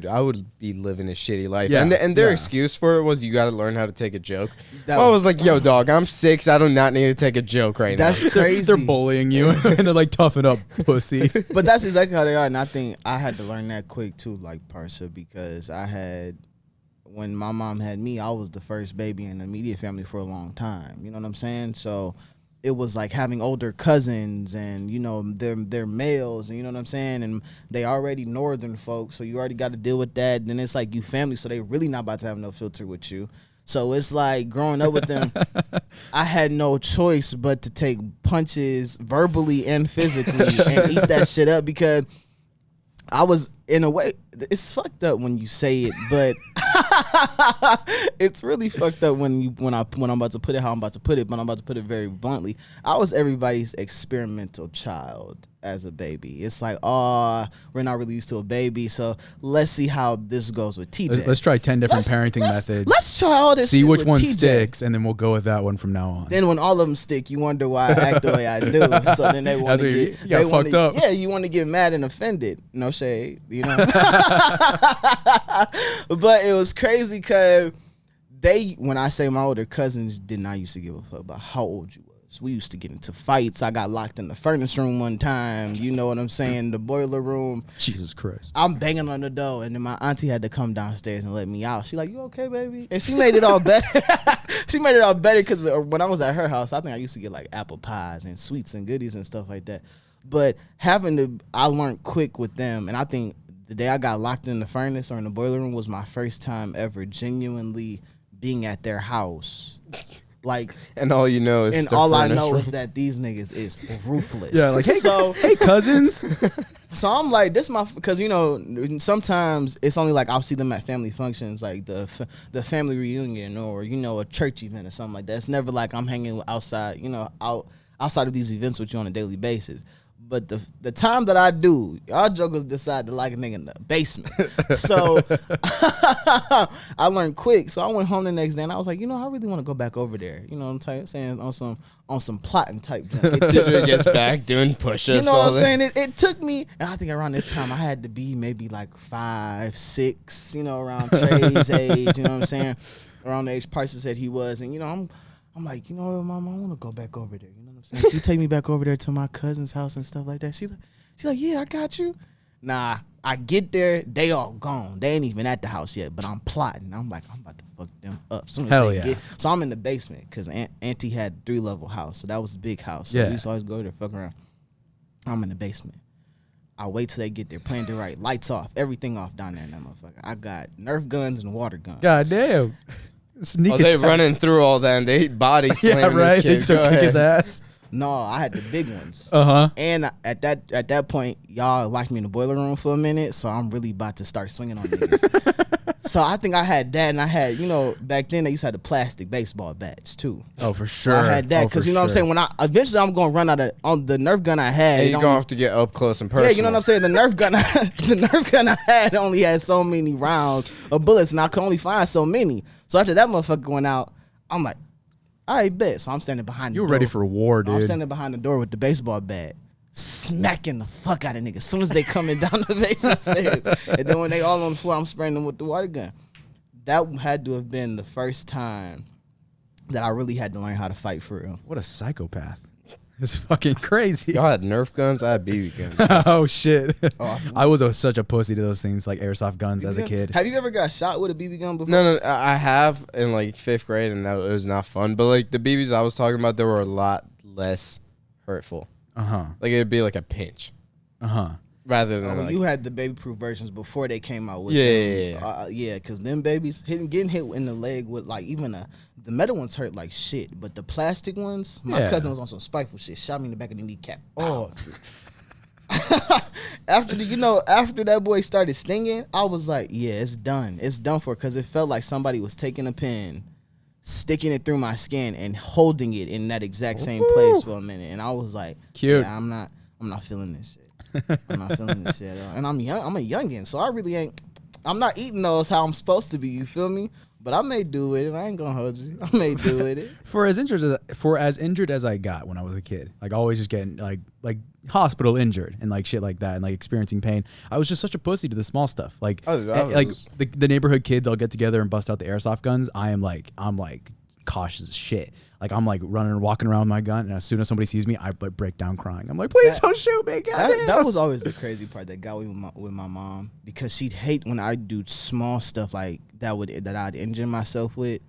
I would be living a shitty life. Yeah, and their excuse for it was you got to learn how to take a joke. I was like, yo, dog, I'm 6. I do not need to take a joke right now. That's crazy. They're bullying you, and they're like, toughen up, pussy. But that's exactly how they are, and I think I had to learn that quick too, like Parsa, because when my mom had me, I was the first baby in the immediate family for a long time. You know what I'm saying? So it was like having older cousins and, you know, they're males and, you know what I'm saying? And they already northern folks, so you already got to deal with that. Then it's like you family, so they really not about to have no filter with you. So it's like growing up with them, I had no choice but to take punches verbally and physically and eat that shit up because I was, in a way, it's fucked up when you say it, but it's really fucked up when I'm about to put it how I'm about to put it, but I'm about to put it very bluntly. I was everybody's experimental child as a baby. It's like, oh, we're not really used to a baby, so let's see how this goes with TJ. Let's try 10 different parenting methods. Let's try all this. See shit which with one TJ. sticks, and then we'll go with that one from now on. Then when all of them stick, you wonder why I act the way I do. So then they want to get, you got fucked up. Yeah, you want to get mad and offended. No shade, you know. But it was crazy because when I say my older cousins did not used to give a fuck about how old you was. We used to get into fights. I got locked in the furnace room one time. You know what I'm saying? The boiler room. Jesus Christ. I'm banging on the door, and then my auntie had to come downstairs and let me out. She like, you okay, baby? And she made it all better. She made it all better because when I was at her house, I think I used to get like apple pies and sweets and goodies and stuff like that. But I learned quick with them, and I think the day I got locked in the furnace or in the boiler room was my first time ever genuinely being at their house. Like, and all you know is, and all I know is that these niggas is ruthless. Yeah, like, hey cousins. So I'm like, because you know, sometimes it's only like I'll see them at family functions, like the family reunion or you know a church event or something like that. It's never like I'm hanging outside, you know, outside of these events with you on a daily basis. But the time that I do, y'all jokers decide to like a nigga in the basement. So I learned quick. So I went home the next day and I was like, you know, I really want to go back over there. You know what I'm saying? On some plotting type. It gets back doing push-ups. You know what I'm saying? It took me, and I think around this time I had to be maybe like 5, 6, you know, around Trey's age. You know what I'm saying? Around the age Parsa said he was, and you know, I'm like, you know what, Mom, I want to go back over there. You know what I'm saying? Can you take me back over there to my cousin's house and stuff like that? She's like, yeah, I got you. Nah, I get there, they all gone. They ain't even at the house yet, but I'm plotting. I'm like, I'm about to fuck them up. So I'm in the basement because Auntie had 3-level house, so that was a big house. So we used to always go there, fuck around. I'm in the basement. I wait till they get there, playing the right, lights off, everything off down there in that motherfucker. I got Nerf guns and water guns. God damn. They running through all that and they body slamming right. this kid. They took kick his ass. No, I had the big ones. And at that point, y'all locked me in the boiler room for a minute, so I'm really about to start swinging on niggas. So I think I had that, and I had, you know, back then they used to have the plastic baseball bats too. Oh, for sure. So I had that because you know what I'm saying. When eventually I'm gonna run out of on the Nerf gun I had. And you're gonna have to get up close and personal. Yeah, you know what I'm saying. The Nerf gun I had only had so many rounds of bullets, and I could only find so many. So after that motherfucker went out, I'm like, I bet. So I'm standing behind the door. You were ready for war, dude. I'm standing behind the door with the baseball bat, smacking the fuck out of niggas as soon as they coming down the basement stairs. And then when they all on the floor, I'm spraying them with the water gun. That had to have been the first time that I really had to learn how to fight for real. What a psychopath. It's fucking crazy. Y'all had Nerf guns? I had BB guns. Oh, shit. Oh, I was such a pussy to those things, like airsoft guns as a kid. Have you ever got shot with a BB gun before? No, I have in like 5th grade, and it was not fun. But like the BBs I was talking about, they were a lot less hurtful. Like it'd be like a pinch. Rather than like, you had the baby-proof versions before they came out with Yeah. Because them babies getting hit in the leg with like even the metal ones hurt like shit, but the plastic ones, my cousin was on some spiteful shit, shot me in the back of the kneecap. Oh. After that boy started stinging, I was like, yeah, it's done. It's done for, because it felt like somebody was taking a pin, sticking it through my skin, and holding it in that exact same place for a minute, and I was like, cute. Yeah, I'm not feeling this shit. I'm not feeling this shit at all. And I'm young. I'm a youngin', so I really ain't. I'm not eating those how I'm supposed to be. You feel me? But I may do it. I ain't gonna hold you. I may do with it. For as injured as I got when I was a kid, like always just getting like hospital injured and like shit like that, and like experiencing pain. I was just such a pussy to the small stuff. Like the neighborhood kids all get together and bust out the airsoft guns. I'm like cautious as shit. Like I'm like walking around with my gun, and as soon as somebody sees me, I break down crying. I'm like, please don't shoot me. That was always the crazy part that got with my mom, because she'd hate when I do small stuff like that I'd injure myself with,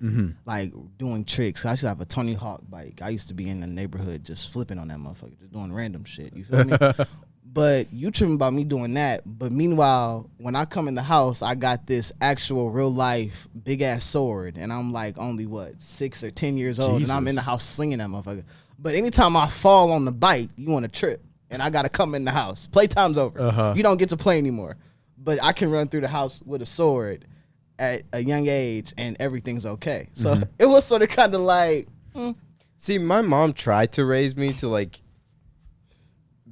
like doing tricks. I used to have a Tony Hawk bike. I used to be in the neighborhood just flipping on that motherfucker, just doing random shit. You feel me? But you tripping about me doing that. But meanwhile, when I come in the house, I got this actual real life big ass sword, and I'm like only 6 or 10 years old, and I'm in the house slinging that motherfucker. But anytime I fall on the bike, you want to trip, and I gotta come in the house. Playtime's over. You don't get to play anymore. But I can run through the house with a sword at a young age, and everything's okay. So it was sort of kind of like. See, my mom tried to raise me to like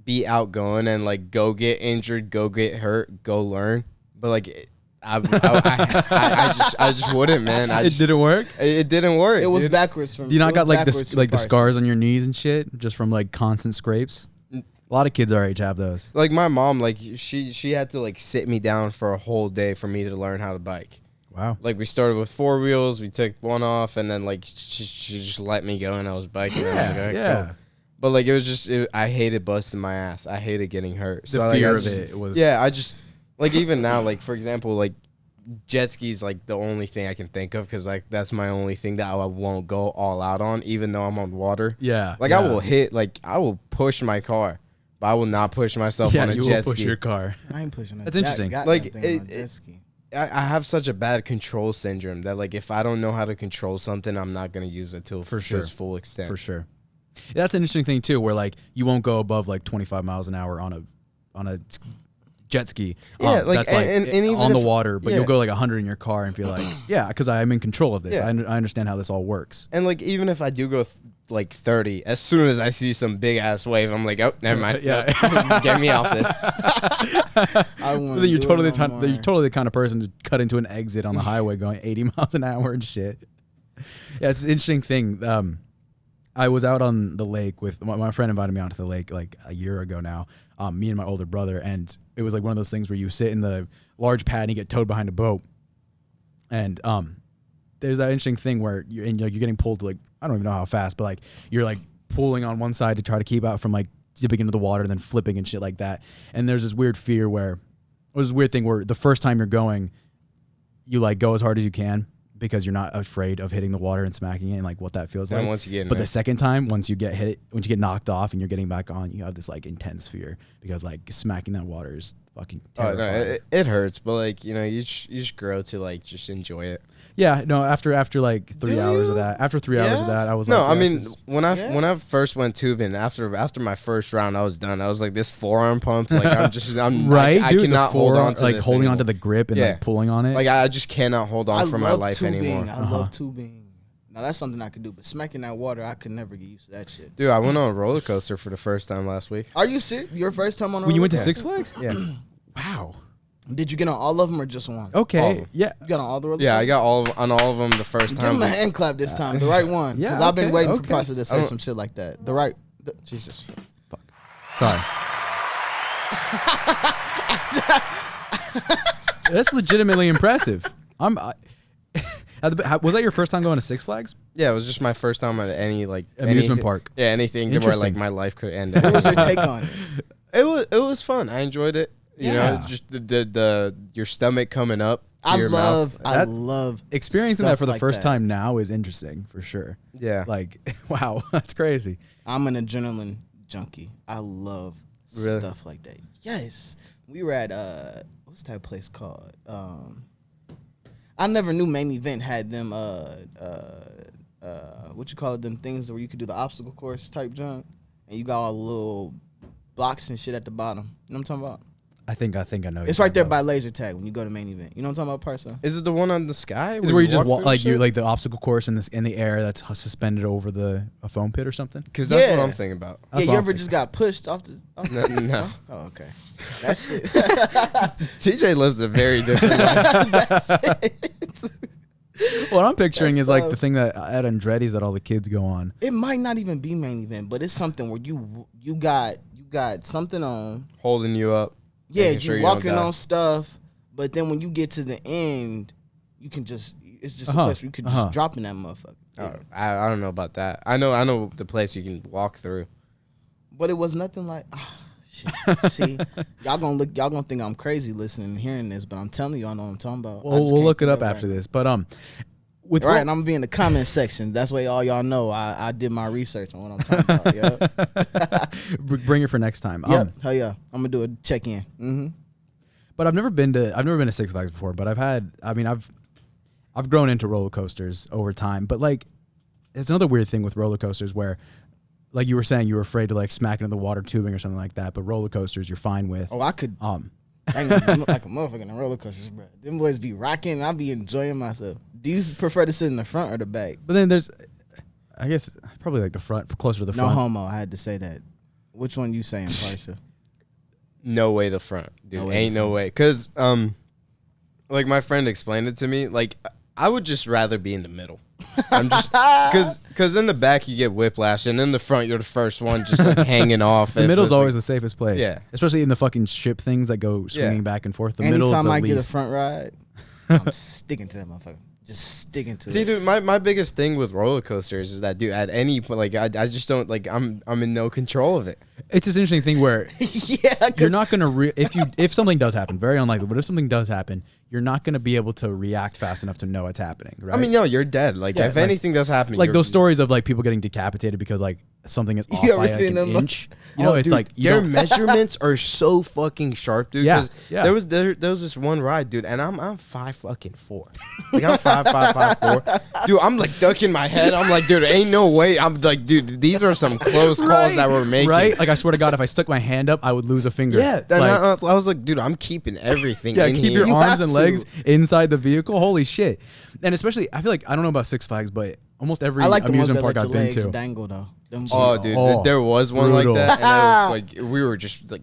be outgoing and like go get injured, go get hurt, go learn. But like, I just wouldn't, man. It didn't work. It didn't work. It was backwards from. Do you not got like the Parsa. scars on your knees and shit just from like constant scrapes? A lot of kids our age have those. Like my mom, like she had to like sit me down for a whole day for me to learn how to bike. Wow. Like we started with 4 wheels, we took one off, and then like she just let me go, and I was biking. Yeah, I was like, all right, yeah. cool. But like it was just, I hated busting my ass. I hated getting hurt. The fear of it was. Yeah, I just like even now, like for example, like jet skis, like the only thing I can think of because like that's my only thing that I won't go all out on, even though I'm on water. Yeah. Like I will push my car, but I will not push myself on a you jet will push ski. your car. I ain't pushing it. That's interesting. Like, jet ski. I have such a bad control syndrome that like if I don't know how to control something, I'm not gonna use it to its full extent. For sure. That's an interesting thing too, where like you won't go above like 25 miles an hour on a jet ski. Yeah, like that's like and even on the if- water, but yeah. you'll go like 100 in your car and feel like, yeah, because I'm in control of this. Yeah. I understand how this all works. And like even if I do go like 30, as soon as I see some big ass wave, I'm like, oh, never mind. Yeah. Nope. Get me off this. Then you're totally the kind of person to cut into an exit on the highway going 80 miles an hour and shit. Yeah, it's an interesting thing. I was out on the lake with my friend invited me onto the lake like a year ago now. Me and my older brother, and it was like one of those things where you sit in the large pad and you get towed behind a boat, and there's that interesting thing where you're getting pulled to like I don't even know how fast, but like you're like pulling on one side to try to keep out from like dipping into the water and then flipping and shit like that. And there's this weird fear where the first time you're going, you like go as hard as you can because you're not afraid of hitting the water and smacking it and like what that feels like. Once you get in but there. the second time, once you get hit, once you get knocked off and you're getting back on, you have this like intense fear because like smacking that water is fucking terrifying. Oh, no, it hurts, but like you know, you just grow to like just enjoy it. Yeah, no. After like 3 hours of that, I was no. like, I mean, when I first went tubing, after my first round, I was done. I was like, this forearm pump, like I'm right. I Dude, cannot hold on to like this holding anymore. onto the grip and like pulling on it. Like I just cannot hold on for my life tubing. anymore. I love tubing. Now that's something I could do, but smacking that water, I could never get used to that shit. Dude, I went on a roller coaster for the first time last week. Are you serious? Your first time on a when you went to roller Six coaster? Flags? Yeah. Wow. Did you get on all of them or just one? Okay. All of them. Yeah. You got on all the roller Yeah, I coasters? got on all of them the first Give him time. a hand clap this time, the right one. Yeah, Because I've been okay, waiting for okay. Parsa to say some shit like that. The right. Jesus. Sorry. That's legitimately impressive. Was that your first time going to Six Flags? Yeah, it was just my first time at any like Amusement park. Yeah, anything where like my life could end. What was your take on it? It was fun. I enjoyed it. You know, just the your stomach coming up. To your mouth. I love Experiencing stuff that for the like first that. time now is interesting for sure. Yeah. Like, wow, that's crazy. I'm an adrenaline junkie. I love Really? stuff like that. Yes. We were at what's that place called? I never knew Main Event had them what you call it, them things where you could do the obstacle course type jump and you got all the little blocks and shit at the bottom. You know what I'm talking about? I think I know. It's right there by laser tag when you go to Main Event. You know what I'm talking about, Parsa? Is it the one on the sky? Is it where you just walk walk through like shit? you like the obstacle course in the air that's suspended over a foam pit or something? Because that's what Yeah. I'm thinking about. That's Yeah, what you I'm ever just got pushed off the... No. Oh, okay. That shit. TJ lives a very different life. What I'm picturing That's is like tough. the thing that at Andretti's that all the kids go on. It might not even be Main Event, but it's something where you got something on. Holding you up. Yeah, making sure you you don't walking die. on stuff, but then when you get to the end, you can just it's just a Uh-huh, place where you could just drop in that motherfucker. Yeah. I don't know about that. I know the place you can walk through. But it was nothing like shit. See, y'all gonna think I'm crazy listening and hearing this, but I'm telling you, I know what I'm talking about. I Well, just we'll can't look it think up of after right this. But with Right, and I'm gonna be in the comment section. That's way all y'all know I did my research on what I'm talking about. Bring it for next time. Yep. Hell yeah. I'm gonna do a check-in. Mm-hmm. But I've never been to Six Flags before, but I've grown into roller coasters over time. But like, it's another weird thing with roller coasters where, like you were saying, you were afraid to like smack into the water tubing or something like that. But roller coasters, you're fine with. Oh, I could. I ain't like a motherfucker in roller coasters, bro. Them boys be rocking, and I be enjoying myself. Do you prefer to sit in the front or the back? But then there's, I guess probably like the front, closer to the front. No homo. I had to say that. Which one you saying, Parsa? No way the front, dude. No Ain't no way. Cause like my friend explained it to me. Like I would just rather be in the middle. I'm just cause in the back you get whiplash, and in the front you're the first one just like hanging off. The middle's always the safest place. Yeah, especially in the fucking ship things that go swinging back and forth. The middle's the least. Anytime I get a front ride, I'm sticking to that motherfucker. Just sticking to it. See, dude, my biggest thing with roller coasters is that, dude, at any point, like, I just don't, like, I'm in no control of it. It's this interesting thing where you're not gonna if something does happen, very unlikely, but if something does happen, you're not gonna be able to react fast enough to know it's happening. Right? I mean, no, you're dead. Like, if anything does happen, like those stories of like people getting decapitated because like something is off by like an inch. You know, it's dude, like their measurements are so fucking sharp, dude. Yeah. There was this one ride, dude, and I'm 5'4". Like I'm 5'4". Dude, I'm like ducking my head. I'm like, dude, ain't no way. I'm like, dude, these are some close calls that we're making. Right? Like I swear to God, if I stuck my hand up, I would lose a finger. Yeah. Like, I was like, dude, I'm keeping everything. yeah, in keep here. your arms and legs inside the vehicle. Holy shit! And especially, I feel like I don't know about Six Flags, but almost every I like the amusement ones that park let I've your been legs to. dangle though. Them Dude, there was one brutal. like that, and I was like, we were just like,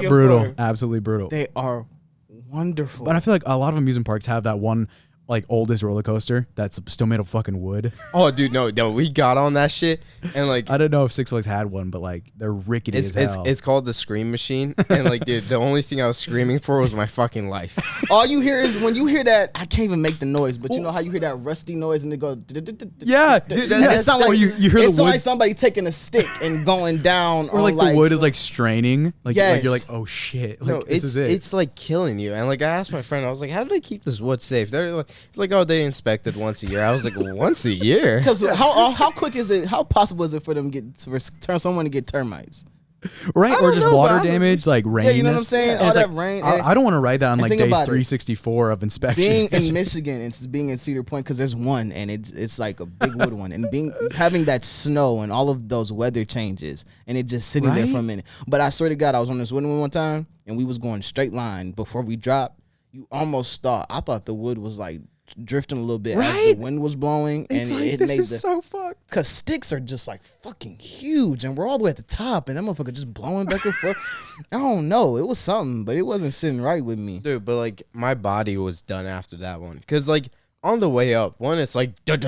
brutal, absolutely brutal. They are wonderful. But I feel like a lot of amusement parks have that one like oldest roller coaster that's still made of fucking wood. oh, dude, no, we got on that shit, and like, I don't know if Six Flags had one, but like they're rickety as hell. It's called the Scream Machine, and like, dude, the only thing I was screaming for was my fucking life. All you hear is when you hear that. I can't even make the noise, but you know how you hear that rusty noise and it goes. Yeah, dude, it sounds like you hear the wood. like somebody taking a stick and going down, or like the wood is like straining. Like, yes. like you're like, oh shit, like No, this is it. It's like killing you. And like I asked my friend, I was like, how do they keep this wood safe? They're like, it's like, oh, they inspected once a year. I was like, well, once a year? Because how quick is it? How possible is it for them turn someone to get termites? Right, or just know, water damage, like rain. Yeah, you know what I'm saying? And All it's that like, rain. I don't want to ride that on like day about it. 364 of inspection. Being in Michigan and being in Cedar Point, because there's one and it's like a big wood one, and having that snow and all of those weather changes, and it just sitting there for a minute. But I swear to God, I was on this wood one time, and we was going straight line before we dropped. You almost thought I thought the wood was like drifting a little bit as the wind was blowing, it's and like, it this made is so fucked. Cause sticks are just like fucking huge, and we're all the way at the top, and that motherfucker just blowing back and forth. I don't know, it was something, but it wasn't sitting right with me, dude. But like my body was done after that one, cause like on the way up, one it's like, and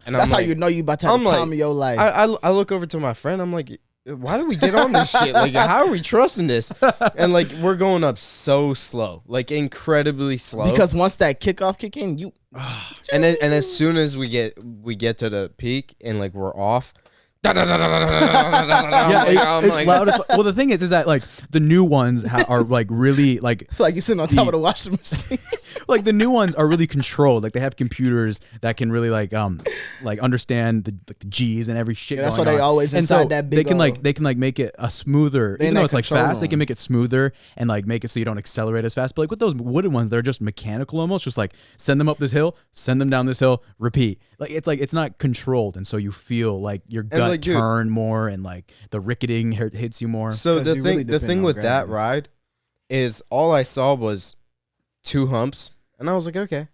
that's how you know you about to have the time of your life. I look over to my friend, I'm like, why do we get on this shit? Like, how are we trusting this? And like, we're going up so slow, like incredibly slow. Because once that kickoff kick in, you and as soon as we get to the peak and like we're off. Yeah, it's loud as fuck. Well, the thing is that like the new ones are like really like. I feel like you're sitting on top of the washing machine. Like the new ones are really controlled. Like they have computers that can really like understand the G's and every shit. Yeah, that's going why they on. always and inside so that big. they can make it a smoother. Even though it's like fast, they can make it smoother and like make it so you don't accelerate as fast. But like with those wooden ones, they're just mechanical almost. Just like send them up this hill, send them down this hill, repeat. Like it's not controlled, and so you feel like your gut like, dude, turn more, and like the ricketing hits you more. So the thing with that ride is all I saw was 2 humps, and I was like, okay,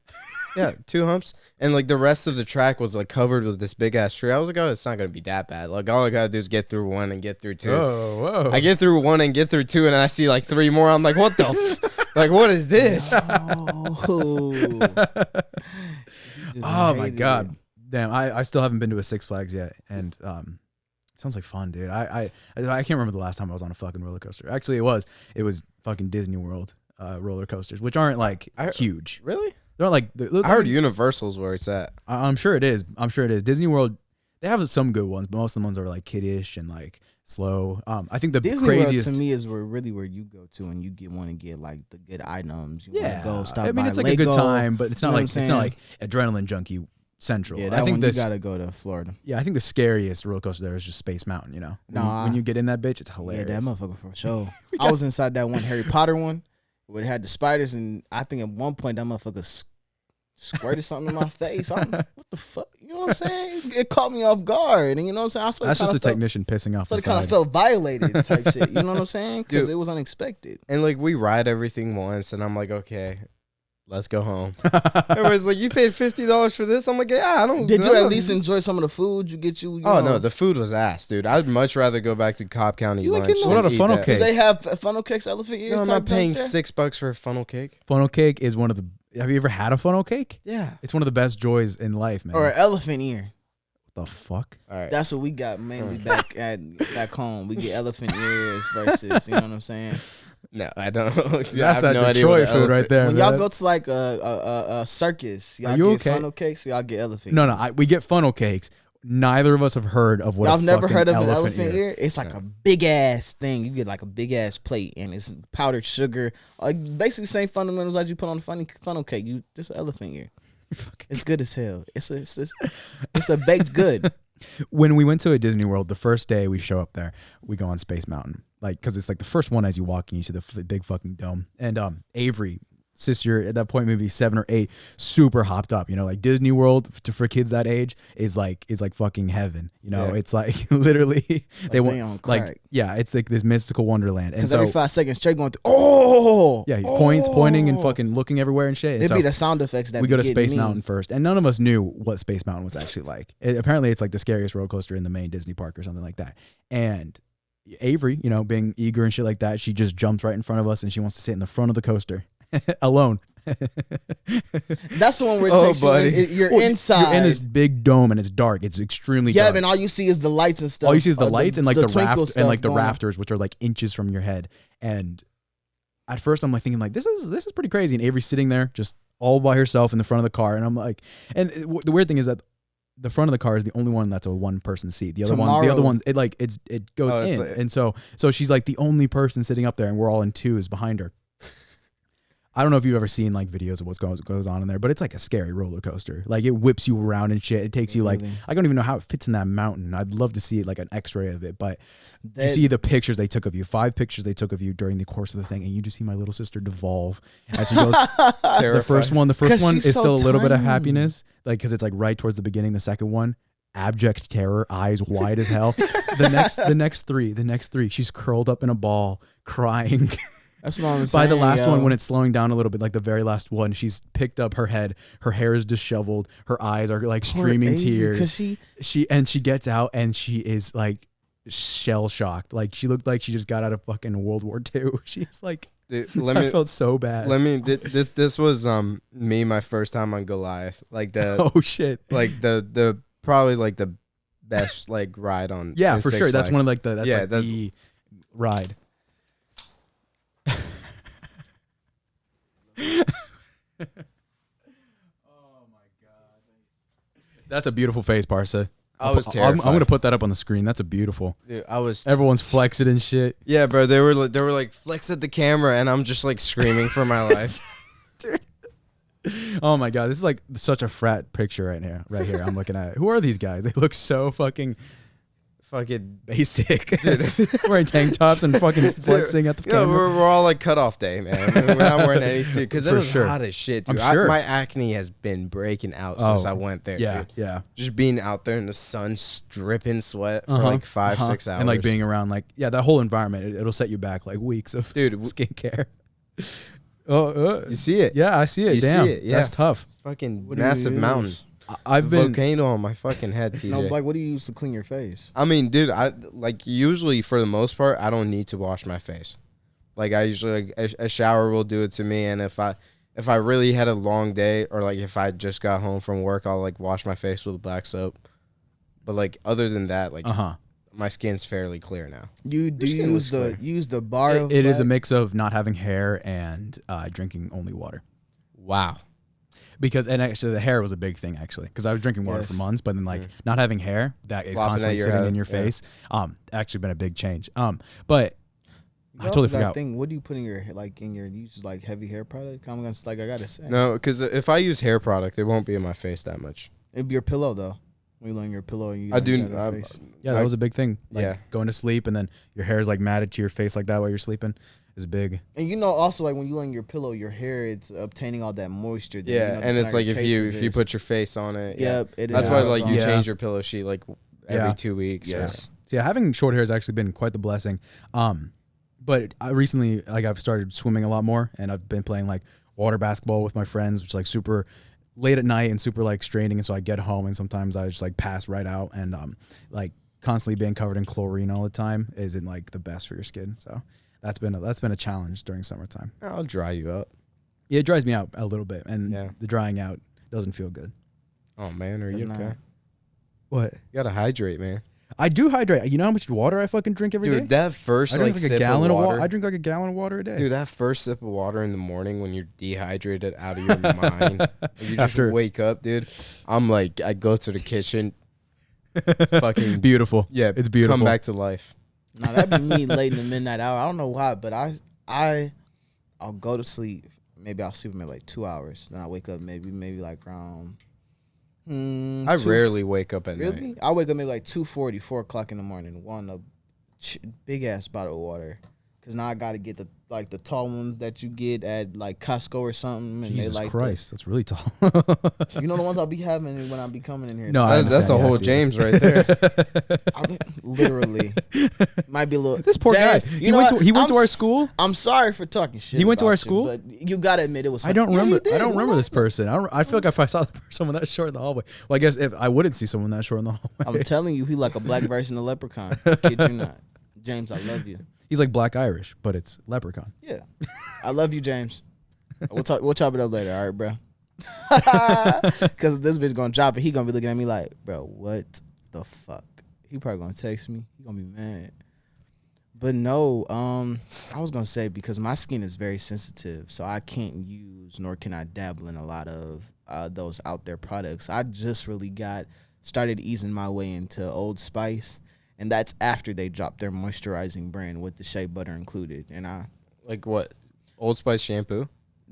yeah, 2 humps, and like the rest of the track was like covered with this big ass tree. I was like, oh, it's not gonna be that bad. Like all I gotta do is get through 1 and get through 2. Whoa. I get through 1 and get through 2, and I see like 3 more. I'm like, what the like, what is this? Oh my God. Damn, I still haven't been to a Six Flags yet, and sounds like fun, dude. I can't remember the last time I was on a fucking roller coaster. Actually, it was fucking Disney World roller coasters, which aren't like huge. Really? They're not like I heard Universal's where it's at. I'm sure it is. Disney World, they have some good ones, but most of the ones are like kiddish and like slow. I think the Disney craziest World to me is where you go to and you want to get like the good items. You want to go stop I mean, by it's like Lego, a good time, but it's not you know like what I'm it's not like adrenaline junkie central. Yeah, I that think one you gotta go to Florida. Yeah, I think the scariest roller coaster there is just Space Mountain. You know, when you get in that bitch, it's hilarious. Yeah, that motherfucker for sure. I was inside that one Harry Potter one where it had the spiders, and I think at one point that motherfucker squirted something in my face. I'm like, what the fuck? You know what I'm saying? It caught me off guard, and you know what I'm saying. That's just the technician pissing off. So the it kind side. of felt violated type shit. You know what I'm saying? Because it was unexpected. And like we ride everything once, and I'm like, okay, let's go home. Everybody's like, you paid $50 for this? I'm like, yeah, I don't. Did you at least enjoy some of the food? You get you? Oh no, the food was ass, dude. I'd much rather go back to Cobb County You ain't lunch. getting What about a funnel that. cake? Do they have funnel cakes, elephant ears? No, I'm type not paying junk there? $6 for a funnel cake. Funnel cake is one of the. Have you ever had a funnel cake? Yeah. It's one of the best joys in life, man. Or an elephant ear. What the fuck? All right. That's what we got mainly back home. We get elephant ears versus, you know what I'm saying? No, I don't. That's that Detroit food right there. When man. y'all go to like a circus, y'all Are you get okay? funnel cakes, y'all get elephant. No, we get funnel cakes. Neither of us have heard of what. Y'all a never fucking heard of an elephant elephant ear? It's like a big ass thing. You get like a big ass plate, and it's powdered sugar. Like basically the same fundamentals as you put on a funnel cake. You just an elephant ear. It's good as hell. It's a baked good. When we went to a Disney World, the first day we show up there, we go on Space Mountain, like because it's like the first one as you walk in, you see the big fucking dome. And Avery, sister at that point maybe 7 or 8, super hopped up. You know, like Disney World for kids that age is like fucking heaven. You know, it's like literally they want on like crack. it's like this mystical wonderland. And Because so every 5 seconds straight going through. he pointing and fucking looking everywhere and shit. And It'd so be the sound effects that we go to getting Space me. Mountain first, and none of us knew what Space Mountain was actually like. Apparently, it's like the scariest roller coaster in the main Disney park or something like that. And Avery, you know, being eager and shit like that, she just jumped right in front of us, and she wants to sit in the front of the coaster alone. That's the one where it takes buddy. you're Well, inside. You're in this big dome, and it's dark. It's extremely dark. and all you see is the lights and stuff. All you see is the lights and like the twinkle raft and like stuff the going on. rafters, which are like inches from your head. And at first, I'm like thinking like this is pretty crazy. And Avery's sitting there just all by herself in the front of the car, and I'm like, and the weird thing is that the front of the car is the only one that's a 1-person seat. The other one, it goes in, like, and so she's like the only person sitting up there, and we're all in 2s behind her. I don't know if you've ever seen like videos of what goes on in there, but it's like a scary roller coaster. Like it whips you around and shit. It takes you like, I don't even know how it fits in that mountain. I'd love to see it like an X-ray of it, but you see the pictures they took of you, 5 pictures they took of you during the course of the thing, and you just see my little sister devolve as she goes. The first one is still a little bit of happiness, like because it's like right towards the beginning. The second one, abject terror, eyes wide as hell. The next three, she's curled up in a ball, crying. That's what I'm saying. By the last one, when it's slowing down a little bit, like the very last one, she's picked up her head. Her hair is disheveled. Her eyes are like streaming tears. Because she gets out and she is like shell shocked. Like she looked like she just got out of fucking World War II. She's like, I felt so bad. This was me my first time on Goliath. Like oh shit. Like the probably like the best like ride on. Yeah, for Six sure. Flags. That's one of like the ride. Oh my god, that's a beautiful face, Parsa. I was terrified. I'm gonna put that up on the screen. That's a beautiful. Dude, Everyone's flexing and shit. Yeah, bro. They were like flex at the camera, and I'm just like screaming for my life. Dude. Oh my god, this is like such a frat picture right here. I'm looking at. Who are these guys? They look so fucking basic. Wearing tank tops and fucking flexing at the camera. We're all like cutoff day, man. We're not wearing anything because it was hot as shit, dude. I'm sure. My acne has been breaking out since I went there. Yeah, dude. yeah. Just being out there in the sun, dripping sweat for like 5-6 hours, and like being around like that whole environment, it'll set you back like weeks of skincare. You see it? Yeah, I see it. You Damn, see it, yeah. That's tough. Fucking massive mountain. I've been volcano on my fucking head, TJ. No, like what do you use to clean your face? I mean, dude, I like usually for the most part, I don't need to wash my face. Like I usually like a shower will do it to me, and if I really had a long day or like if I just got home from work, I'll like wash my face with black soap. But like other than that, like my skin's fairly clear now. You use the bar of it is a mix of not having hair and drinking only water. Wow. because and actually the hair was a big thing actually because I was drinking water for months, but then like not having hair that is Flopping constantly at your sitting head. in your face. Actually been a big change. But I totally forgot. What do you put in your you use like heavy hair product? I'm gonna I gotta say. No, because if I use hair product, it won't be in my face that much. It'd be your pillow though. When you lay on your pillow, and you I do. Yeah, that was a big thing. Like Yeah. going to sleep and then your hair is like matted to your face like that while you're sleeping is big. And you know, also like when you lay on your pillow, your hair it's obtaining all that moisture. That, Yeah, you know, and it's like if cases you is. put your face on it. Yep, it That's is. why like you Yeah. change your pillow sheet like every Yeah. 2 weeks. Yes. So yeah, having short hair has actually been quite the blessing. But I recently like I've started swimming a lot more and I've been playing like water basketball with my friends, which is like super late at night and super like straining, and so I get home and sometimes I just like pass right out, and like constantly being covered in chlorine all the time isn't like the best for your skin. So that's been a challenge during summertime. I'll dry you up. Yeah, it dries me out a little bit, and Yeah. the drying out doesn't feel good. Oh man, are you Does okay? not. What? You gotta hydrate, man. I do hydrate. You know how much water I fucking drink every day? Dude, that first I drink like like a sip gallon of of water. water. I drink like a gallon of water a day. Dude, that first sip of water in the morning when you're dehydrated out of your mind, like, you just After- wake up, dude. I'm like, I go to the kitchen, fucking Beautiful. yeah, It's beautiful. Come back to life. Now that'd be me late in the midnight hour. I don't know why, but I'll go to sleep. Maybe I'll sleep maybe like 2 hours. Then I wake up maybe like around. I rarely wake up at Really? night. I wake up maybe like 2:40, 4 o'clock in the morning. Want a big ass bottle of water, cause now I gotta get the tall ones that you get at like Costco or something. And Jesus they like Christ, that's really tall. you know the ones I'll be having when I be coming in here. No, I That's understand. a Yeah, I whole see James this. right there. Literally might be a little. This poor James, guy. you He know went what? to he went to I'm our s- school. I'm sorry for talking shit. He went to about our you, school? but you gotta admit it was. I don't Yeah, remember. you did. I don't remember What? this person. I feel like if I saw someone that short in the hallway, well, I guess if I wouldn't see someone that short in the hallway. I'm telling you, he like a black version of Leprechaun. Kid you not, James. I love you. He's like Black Irish, but it's leprechaun. Yeah, I love you, James. We'll chop it up later, all right, bro? Because this bitch gonna drop it. He gonna be looking at me like, bro, what the fuck? He probably gonna text me. He gonna be mad. But no, I was gonna say because my skin is very sensitive, so I can't use nor can I dabble in a lot of those out there products. I just really started easing my way into Old Spice, and that's after they dropped their moisturizing brand with the shea butter included. And Like what? Old Spice shampoo?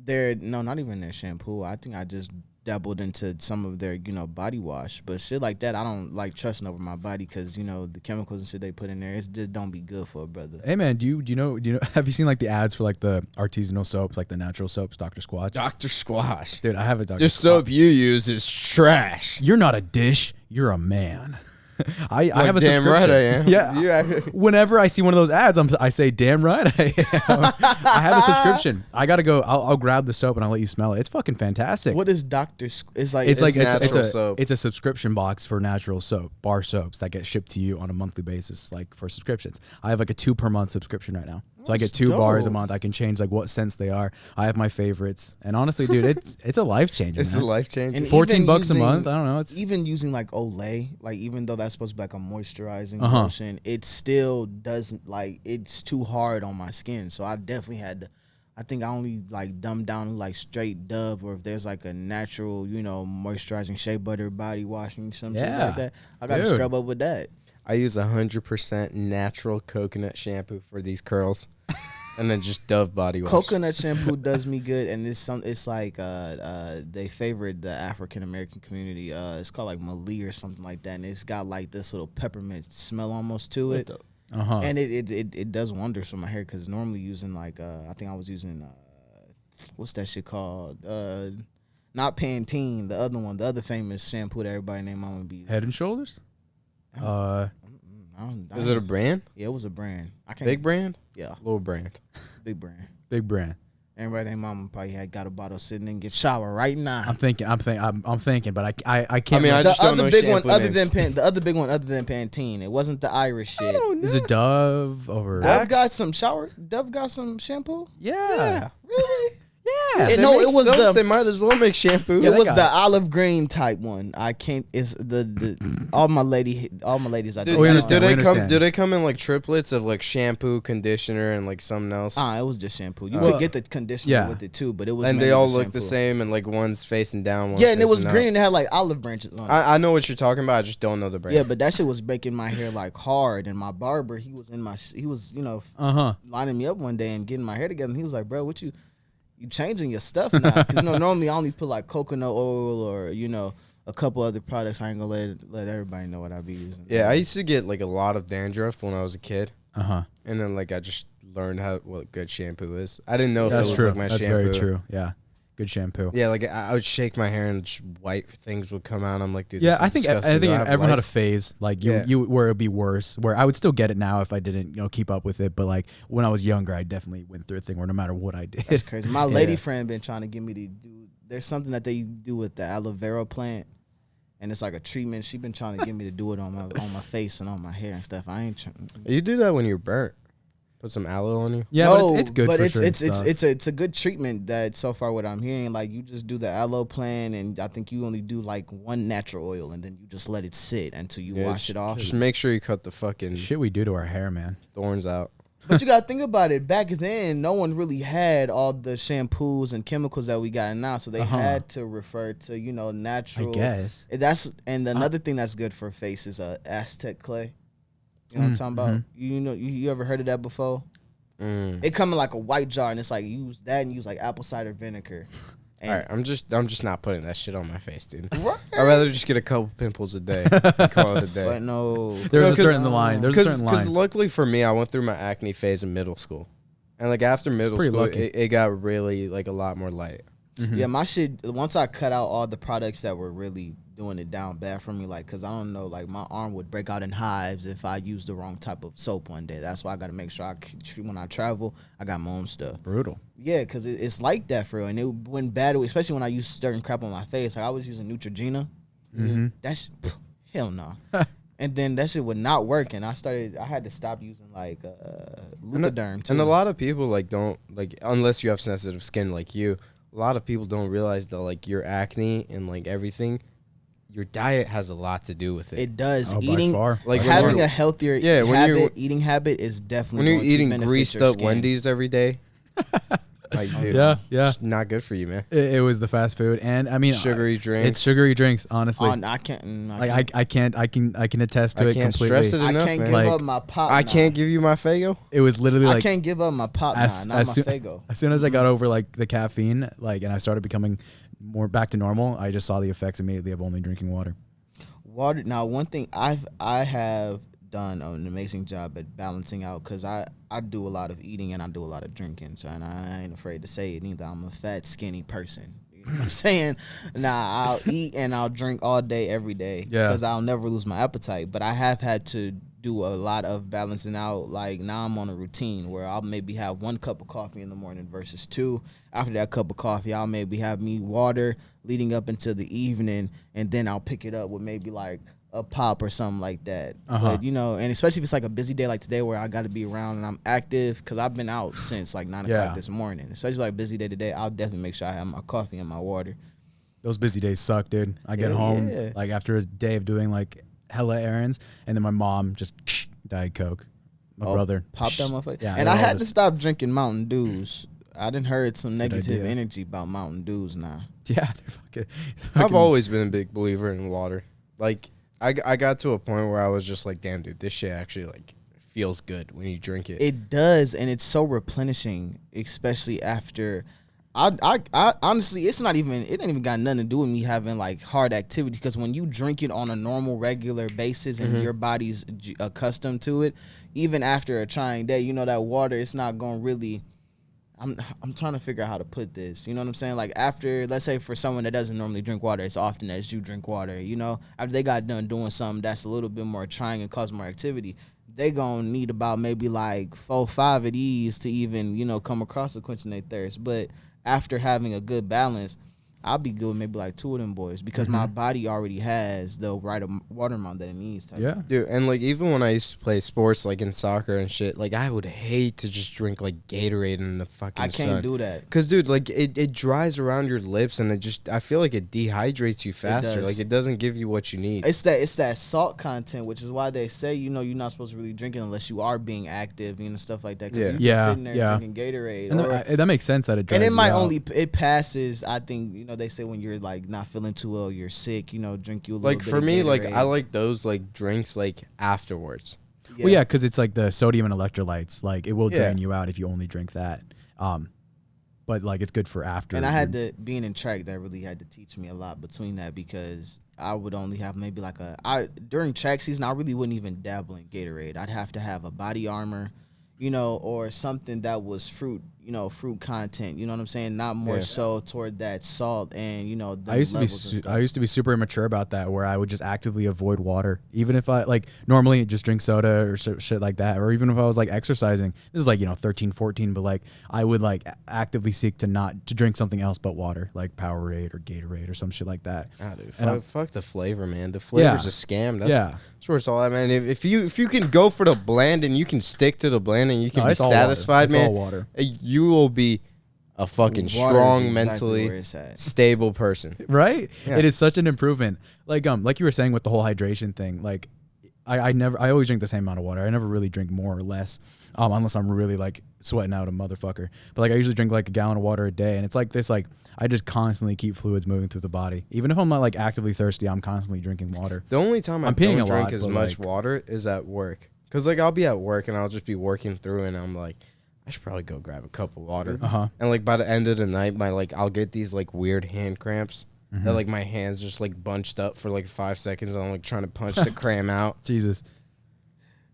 not even their shampoo. I think I just dabbled into some of their, body wash. But shit like that, I don't like trusting over my body because, the chemicals and shit they put in there, it just don't be good for a brother. Hey man, do you know? Have you seen like the ads for like the artisanal soaps, like the natural soaps, Dr. Squatch? Dr. Squash. Dude, I have a Dr. The Squatch. soap you use is trash. You're not a dish. You're a man. I have a damn subscription. right I am. Yeah. Whenever I see one of those ads, I say, damn right I am. I have a subscription. I gotta go. I'll grab the soap and I'll let you smell it. It's fucking fantastic. What is It's like It's like natural soap. It's a subscription box for natural soap, bar soaps that get shipped to you on a monthly basis, like for subscriptions. I have like a 2 per month subscription right now, so I get That's 2 bars a dope. month. I can change like what scents they are. I have my favorites, and honestly, dude, it's a life changer. It's a life changer. And $14 even a using- month. I don't know. It's even using like Olay, like even though that's supposed to be like a moisturizing Uh-huh. lotion, it still doesn't it's too hard on my skin. So I definitely had to. I think I only like dumb down like straight Dove, or if there's like a natural, moisturizing shea butter body washing something Yeah. like that. I gotta Dude. scrub up with that. I use 100% natural coconut shampoo for these curls. And then just Dove body wash. Coconut shampoo does me good, and it's like they favored the African American community. It's called like Mali or something like that, and it's got like this little peppermint smell almost to it. And it does wonders for my hair because normally using like I think I was using what's that shit called? Not Pantene, the other one, the other famous shampoo that everybody named Mama be using. Head and Shoulders. Is it a brand? Yeah, it was a brand. I can't. Big brand? Yeah, Little brand. big brand. Big brand. Everybody named Mama probably had got a bottle sitting and get shower right now. I'm thinking, but I can't. I mean, I remember. just don't know shampoo names. The other big one other than Pantene. It wasn't the Irish shit. Is it Dove or? Dove got some shampoo. Yeah. Really? Yeah. It was soaps, the. they might as well make shampoo. It was the olive green type one. I can't. It's the all my ladies. I Do, think. do they come in like triplets of like shampoo, conditioner, and like something else? It was just shampoo. You could get the conditioner with it too, but it was. And they all look the same, and like one's facing down. One's and it was facing green up. and it had like olive branches on it. I know what you're talking about. I just don't know the brand. Yeah, but that shit was making my hair like hard, and my barber, he was lining me up one day and getting my hair together, and he was like, "Bro, what you changing your stuff now?" Because normally I only put like coconut oil or a couple other products. I ain't gonna let everybody know what I be using. Yeah, I used to get like a lot of dandruff when I was a kid. And then like I just learned what good shampoo is. I didn't know if that's it was true. like my that's shampoo. very true. Yeah, good shampoo. Yeah, like I would shake my hair and just white things would come out. I'm like, dude. Yeah, this I is think disgusting. Do I have everyone had a lice? phase like you where it'd be worse. Where I would still get it now if I didn't keep up with it. But like when I was younger, I definitely went through a thing where no matter what I did, That's crazy. My lady friend been trying to get me to do. There's something that they do with the aloe vera plant, and it's like a treatment. She been trying to get me to do it on my face and on my hair and stuff. I ain't. You do that when you're burnt. Put some aloe on you. Yeah, no, but it's good. But for it's a good treatment. That so far what I'm hearing, like you just do the aloe plant, and I think you only do like one natural oil, and then you just let it sit until you wash it off. Just make sure you cut the fucking shit we do to our hair, man. thorns out. But you gotta think about it. Back then, no one really had all the shampoos and chemicals that we got now, so they had to refer to natural. I guess And another thing that's good for face is Aztec clay. You know what I'm talking about? You ever heard of that before? It come in like a white jar, and it's like use that and use like apple cider vinegar. All right, I'm just not putting that shit on my face, dude. I'd rather just get a couple pimples a day. Call it a day. But no, there's a certain line. There's a certain line. Because luckily for me, I went through my acne phase in middle school, and like after middle school, it got really like a lot more light. Yeah, my shit. Once I cut out all the products that were really doing it down bad for me, like, cause I don't know, like my arm would break out in hives if I used the wrong type of soap one day. That's why I got to make sure when I travel, I got my own stuff. Brutal. Yeah, cause it's like that for real, and it went bad, especially when I used certain crap on my face. Like I was using Neutrogena. That's hell no. And then that shit would not work, and I had to stop using like Lubriderm too. And a lot of people like don't like unless you have sensitive skin like you. A lot of people don't realize that like your acne and like everything, your diet has a lot to do with it. It does. Eating, by far. Like having a healthier eating habit is definitely when you're eating greased up Wendy's every day. Like, dude, it's not good for you, man. It was the fast food, and I mean sugary drinks. It's sugary drinks, honestly. I can't. I can attest to it completely. Stress it enough, I can't man. give up my pop. I can't give you my Fago. It was literally like I can't give up my pop. Not my Fago. As soon as I got over like the caffeine, like, and I started becoming more back to normal, I just saw the effects immediately of only drinking water. Water. Now, one thing I have done an amazing job at balancing out, because I do a lot of eating and I do a lot of drinking, so, and I ain't afraid to say it either. I'm a fat, skinny person. You know what I'm saying? I'll eat and I'll drink all day, every day, because I'll never lose my appetite. But I have had to do a lot of balancing out. Like now I'm on a routine where I'll maybe have 1 cup of coffee in the morning versus 2. After that cup of coffee, I'll maybe have me water leading up into the evening, and then I'll pick it up with maybe like a pop or something like that. But and especially if it's like a busy day like today where I got to be around and I'm active, because I've been out since like 9 o'clock this morning. Especially like busy day today, I'll definitely make sure I have my coffee and my water. Those busy days suck, dude. I get home like after a day of doing like hella errands, and then my mom just Diet Coke. My brother pop that motherfucker. Yeah, and I had to stop drinking Mountain Dews. I done heard some negative energy about Mountain Dews now. Yeah, they're fucking I've always been a big believer in water. Like I got to a point where I was just like, damn, dude, this shit actually like feels good when you drink it. It does, and it's so replenishing, especially after. I honestly, it ain't even got nothing to do with me having like hard activity, because when you drink it on a normal, regular basis and your body's accustomed to it, even after a trying day, that water, it's not going to really. I'm trying to figure out how to put this. You know what I'm saying? Like after, let's say for someone that doesn't normally drink water as often as you drink water, after they got done doing something that's a little bit more trying and cause more activity, they gonna need about maybe like 4-5 of these to even, come across to quenching their thirst. But after having a good balance, I'll be good with maybe like 2 of them boys because my body already has the right water amount that it needs. Dude, and like even when I used to play sports like in soccer and shit, like I would hate to just drink like Gatorade in the fucking sun. I can't do that. Cause dude, like it dries around your lips and I feel like it dehydrates you faster. Like it doesn't give you what you need. It's that salt content, which is why they say you're not supposed to really drink it unless you are being active, stuff like that. You're just sitting there drinking Gatorade. And that makes sense that it dries. And it might out. it passes. I think they say when you're like not feeling too well, you're sick. Drink you a little like bit for of me, Gatorade. like I like those like drinks like afterwards. Yeah. Well, yeah, because it's like the sodium and electrolytes. Like it will drain you out if you only drink that. But like it's good for after. And I had to being in track that really had to teach me a lot between that because I would only have maybe like during track season I really wouldn't even dabble in Gatorade. I'd have to have a body armor, or something that was fruit content. You know what I'm saying? Not more so toward that salt and I used to be super immature about that, where I would just actively avoid water, even if I like normally just drink soda or shit like that, or even if I was like exercising. This is like 13, 14, but like I would like actively seek to drink something else but water, like Powerade or Gatorade or some shit like that. Ah, dude, fuck the flavor, man. The flavor's a scam. That's where it's all at, man. If you can go for the bland and you can stick to the bland and you can be satisfied, man, all water. You will be a fucking strong, mentally stable person. Right? Yeah. It is such an improvement. Like you were saying with the whole hydration thing, like I always drink the same amount of water. I never really drink more or less, unless I'm really like sweating out a motherfucker. But like I usually drink like a gallon of water a day, and it's like this, like I just constantly keep fluids moving through the body. Even if I'm not like actively thirsty, I'm constantly drinking water. The only time I don't drink as much water is at work. Cause like I'll be at work and I'll just be working through and I'm like, I should probably go grab a cup of water. And like by the end of the night, I'll get these like weird hand cramps. That like my hands just like bunched up for like 5 seconds. I'm like trying to punch the cram out. Jesus.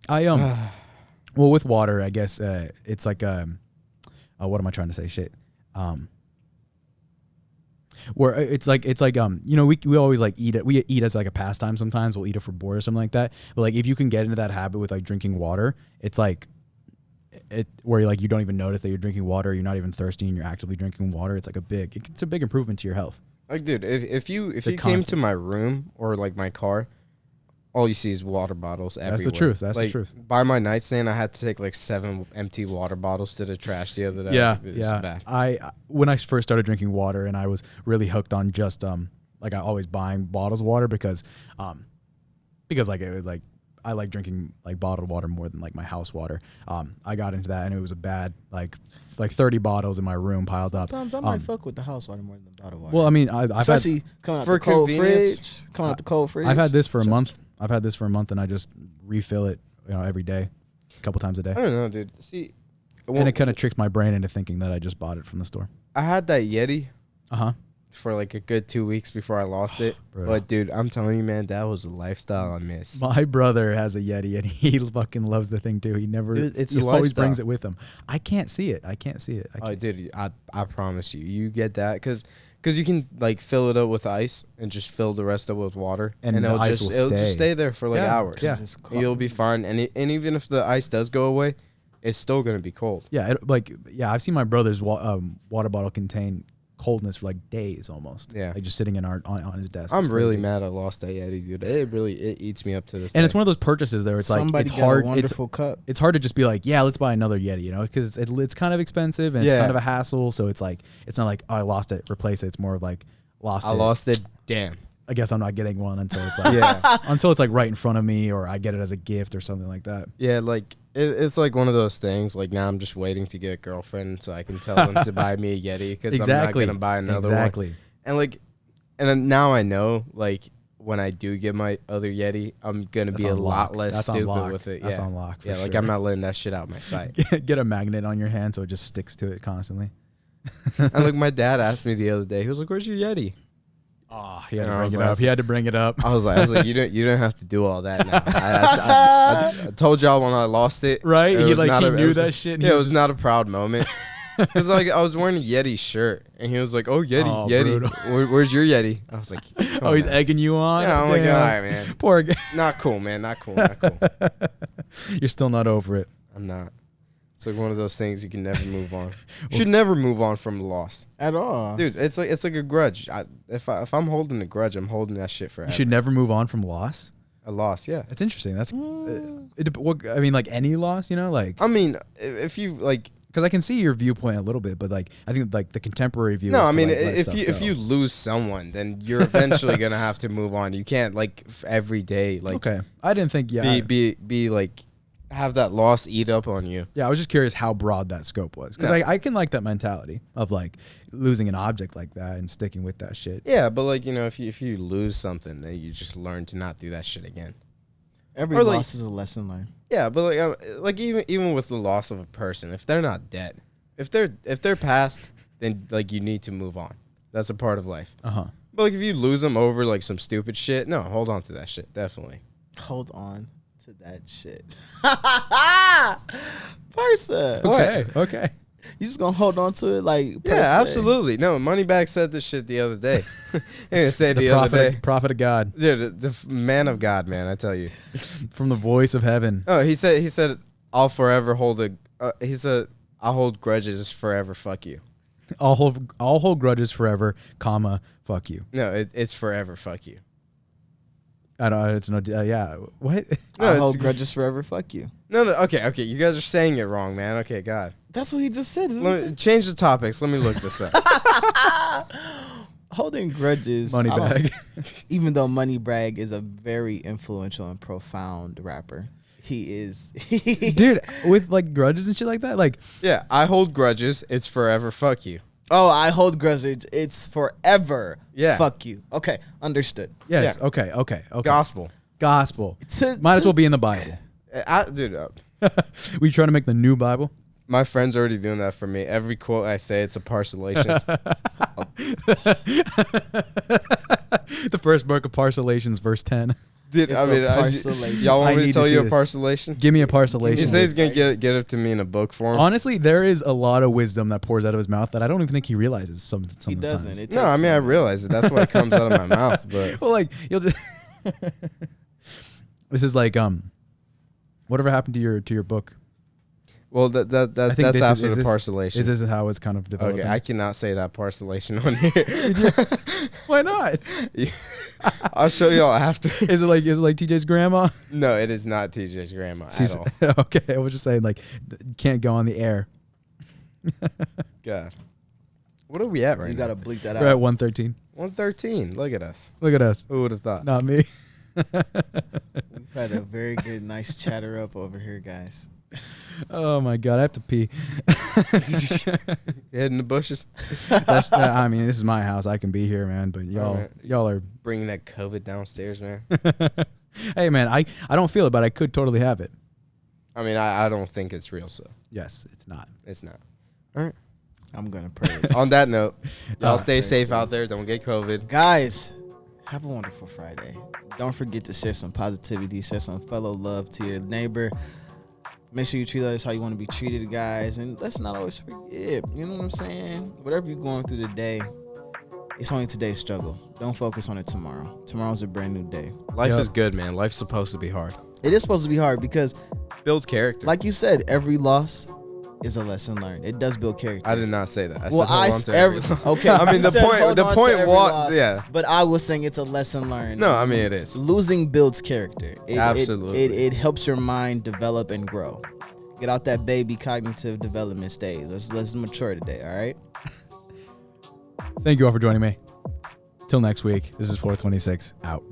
Well, with water, I guess it's like what am I trying to say? Shit. Where it's like we always like eat it. We eat as like a pastime. Sometimes we'll eat it for bored or something like that. But like if you can get into that habit with like drinking water, it's like where you don't even notice that you're drinking water. You're not even thirsty and you're actively drinking water. It's like it's a big improvement to your health. Like, dude, if you came to my room or like my car, all you see is water bottles everywhere. That's the truth. That's the truth. By my nightstand, I had to take like 7 empty water bottles to the trash the other day. Yeah, it was bad. When I first started drinking water, and I was really hooked on just like I always buying bottles of water because like it was like I like drinking like bottled water more than like my house water. I got into that and it was a bad like 30 bottles in my room piled up. Sometimes I might fuck with the house water more than the bottled water. Well, I mean, especially coming out the cold fridge. Coming out the cold fridge. I've had this for a month. And I just refill it, every day, a couple times a day. I don't know, dude. See, and it kind of tricked my brain into thinking that I just bought it from the store. I had that Yeti. For like a good 2 weeks before I lost it. But dude, I'm telling you, man, that was a lifestyle I miss. My brother has a Yeti and he fucking loves the thing too. He never, he always brings it with him. I can't see it. Oh, dude, I promise you get that because you can like fill it up with ice and just fill the rest of it with water, and it'll just stay there for like hours. Yeah, you'll be fine. And even if the ice does go away, it's still gonna be cold. Yeah, I've seen my brother's water bottle contain coldness for like days almost. Yeah, like just sitting on his desk. I'm really mad I lost that Yeti, dude. It eats me up to this day. And it's one of those purchases there. It's somebody like it's hard. A wonderful cup. It's hard to just be like, yeah, let's buy another Yeti, because it's kind of expensive and it's kind of a hassle. So it's like it's not like, oh, I lost it, replace it. It's more of like I lost it. Damn. I guess I'm not getting one until it's like until it's like right in front of me, or I get it as a gift or something like that. Yeah, like it's like one of those things. Like now I'm just waiting to get a girlfriend so I can tell them to buy me a Yeti because I'm not gonna buy another one. And now I know like when I do get my other Yeti, I'm gonna be a lot less stupid with it. That's unlocked. Yeah, like I'm not letting that shit out my sight. Get a magnet on your hand so it just sticks to it constantly. And like my dad asked me the other day, he was like, "Where's your Yeti?" Oh, he had to bring it up. He had to bring it up. I was like, you don't have to do all that now. I told y'all when I lost it. Right? He knew that shit. Yeah, it was not a proud moment. Because like I was wearing a Yeti shirt, and he was like, "Oh, Yeti. Where's your Yeti?" I was like, he's egging you on. Yeah, I'm like, all right, man. Poor guy. Not cool, man. Not cool. You're still not over it. I'm not. It's like one of those things you can never move on. You should never move on from a loss, At all. dude. It's like a grudge. If I'm holding a grudge, I'm holding that shit forever. You should never move on from loss. A loss, yeah. That's interesting. That's, I mean, like any loss, you know, like. I mean, if you like. Because I can see your viewpoint a little bit, but like I think like the contemporary view. No, is I to, mean, like, let if stuff you go. if you lose someone, then you're eventually gonna have to move on. You can't like every day like okay, I didn't think be like have that loss eat up on you. Yeah, I was just curious how broad that scope was because I can like that mentality of like losing an object like that and sticking with that shit. Yeah, but like if you lose something, then you just learn to not do that shit again. Every Or, like- loss is a lesson learned. Yeah, but like even with the loss of a person, if they're not dead, if they're past, then like you need to move on. That's a part of life. Uh-huh. But like if you lose them over like some stupid shit, no, hold on to that shit, definitely. Hold on to that shit. Parsa. Okay. You just gonna hold on to it like per Yeah, se? absolutely. No, Moneybag said this shit the other day. He didn't say the other day. Prophet of God Dude, the man of God, man, I tell you. from the voice of heaven. Oh, he said I'll forever hold a. He said I'll hold grudges forever. Fuck you. I'll hold grudges forever, comma, fuck you. No, it's forever. Fuck you. I don't. It's no. Yeah. What? No, I it's- hold grudges forever. Fuck you. No. Okay. You guys are saying it wrong, man. Okay, God. That's what he just said. Isn't Let me change the topics. Let me look this up. Holding grudges. I don't- Moneybag. Even though Moneybag is a very influential and profound rapper, he is. Dude, with like grudges and shit like that, like Yeah, I hold grudges. It's forever. Fuck you. Oh, I hold grudges. It's forever. Yeah. Fuck you. Okay, understood. yes. Yeah. Okay. Gospel. Gospel. To- Might as to- well be in the Bible. Dude, We trying to make the new Bible. my friend's already doing that for me. Every quote I say, it's a parcelation. The first book of Parcelations, verse 10. Dude, It's I mean, a parcelation. y'all I want me need to to tell see you a this. parcelation? Give me a He parcelation. says he's gonna get it to me in a book form. Honestly, there is a lot of wisdom that pours out of his mouth that I don't even think he realizes. Some He of the doesn't. times. It No, takes I mean I some- realize it. That's why it comes out of my mouth. But Well, like you'll just. This is like whatever happened to your book. well, I think that's this after is the this- parcelation. Is this how it's kind of developing? Okay, I cannot say that parcelation on here. Why not? I'll show y'all after. Is it like TJ's grandma? No, it is not TJ's grandma at all. Okay, I was just saying like you can't go on the air. God, what are we at right You now? gotta bleep that We're at out. 113. 113. Look at us. Look at us. Who would have thought? Not me. We've had a very good, nice chatter up over here, guys. Oh my god, I have to pee. Head in the bushes, I mean, this is my house. I can be here, man. But Alright. y'all are. bringing that COVID downstairs, man. Hey, man, I don't feel it, but I could totally have it. I mean, I don't think it's real, so Yes, it's not. it's not. All right. I'm gonna pray. On that note, y'all Alright. stay safe out there. Don't get COVID. Guys, have a wonderful Friday. Don't forget to share some positivity, share some fellow love to your neighbor. Make sure you treat others how you want to be treated, guys. And let's not always forget, you know what I'm saying? Whatever you're going through today, it's only today's struggle. Don't focus on it tomorrow. Tomorrow's a brand new day. Life Yep. is good, man. Life's supposed to be hard. It is supposed to be hard because, Builds character. like you said, every loss is a lesson learned. It does build character. I did not say that. I Well, said hold on to every okay. I mean, you the said point- hold the on to point every was- loss, yeah. But I was saying it's a lesson learned. No, I mean it is. Losing builds character. Absolutely. It helps your mind develop and grow. Get out that baby cognitive development stage. Let's mature today. All right. Thank you all for joining me. Till next week. This is 426 out.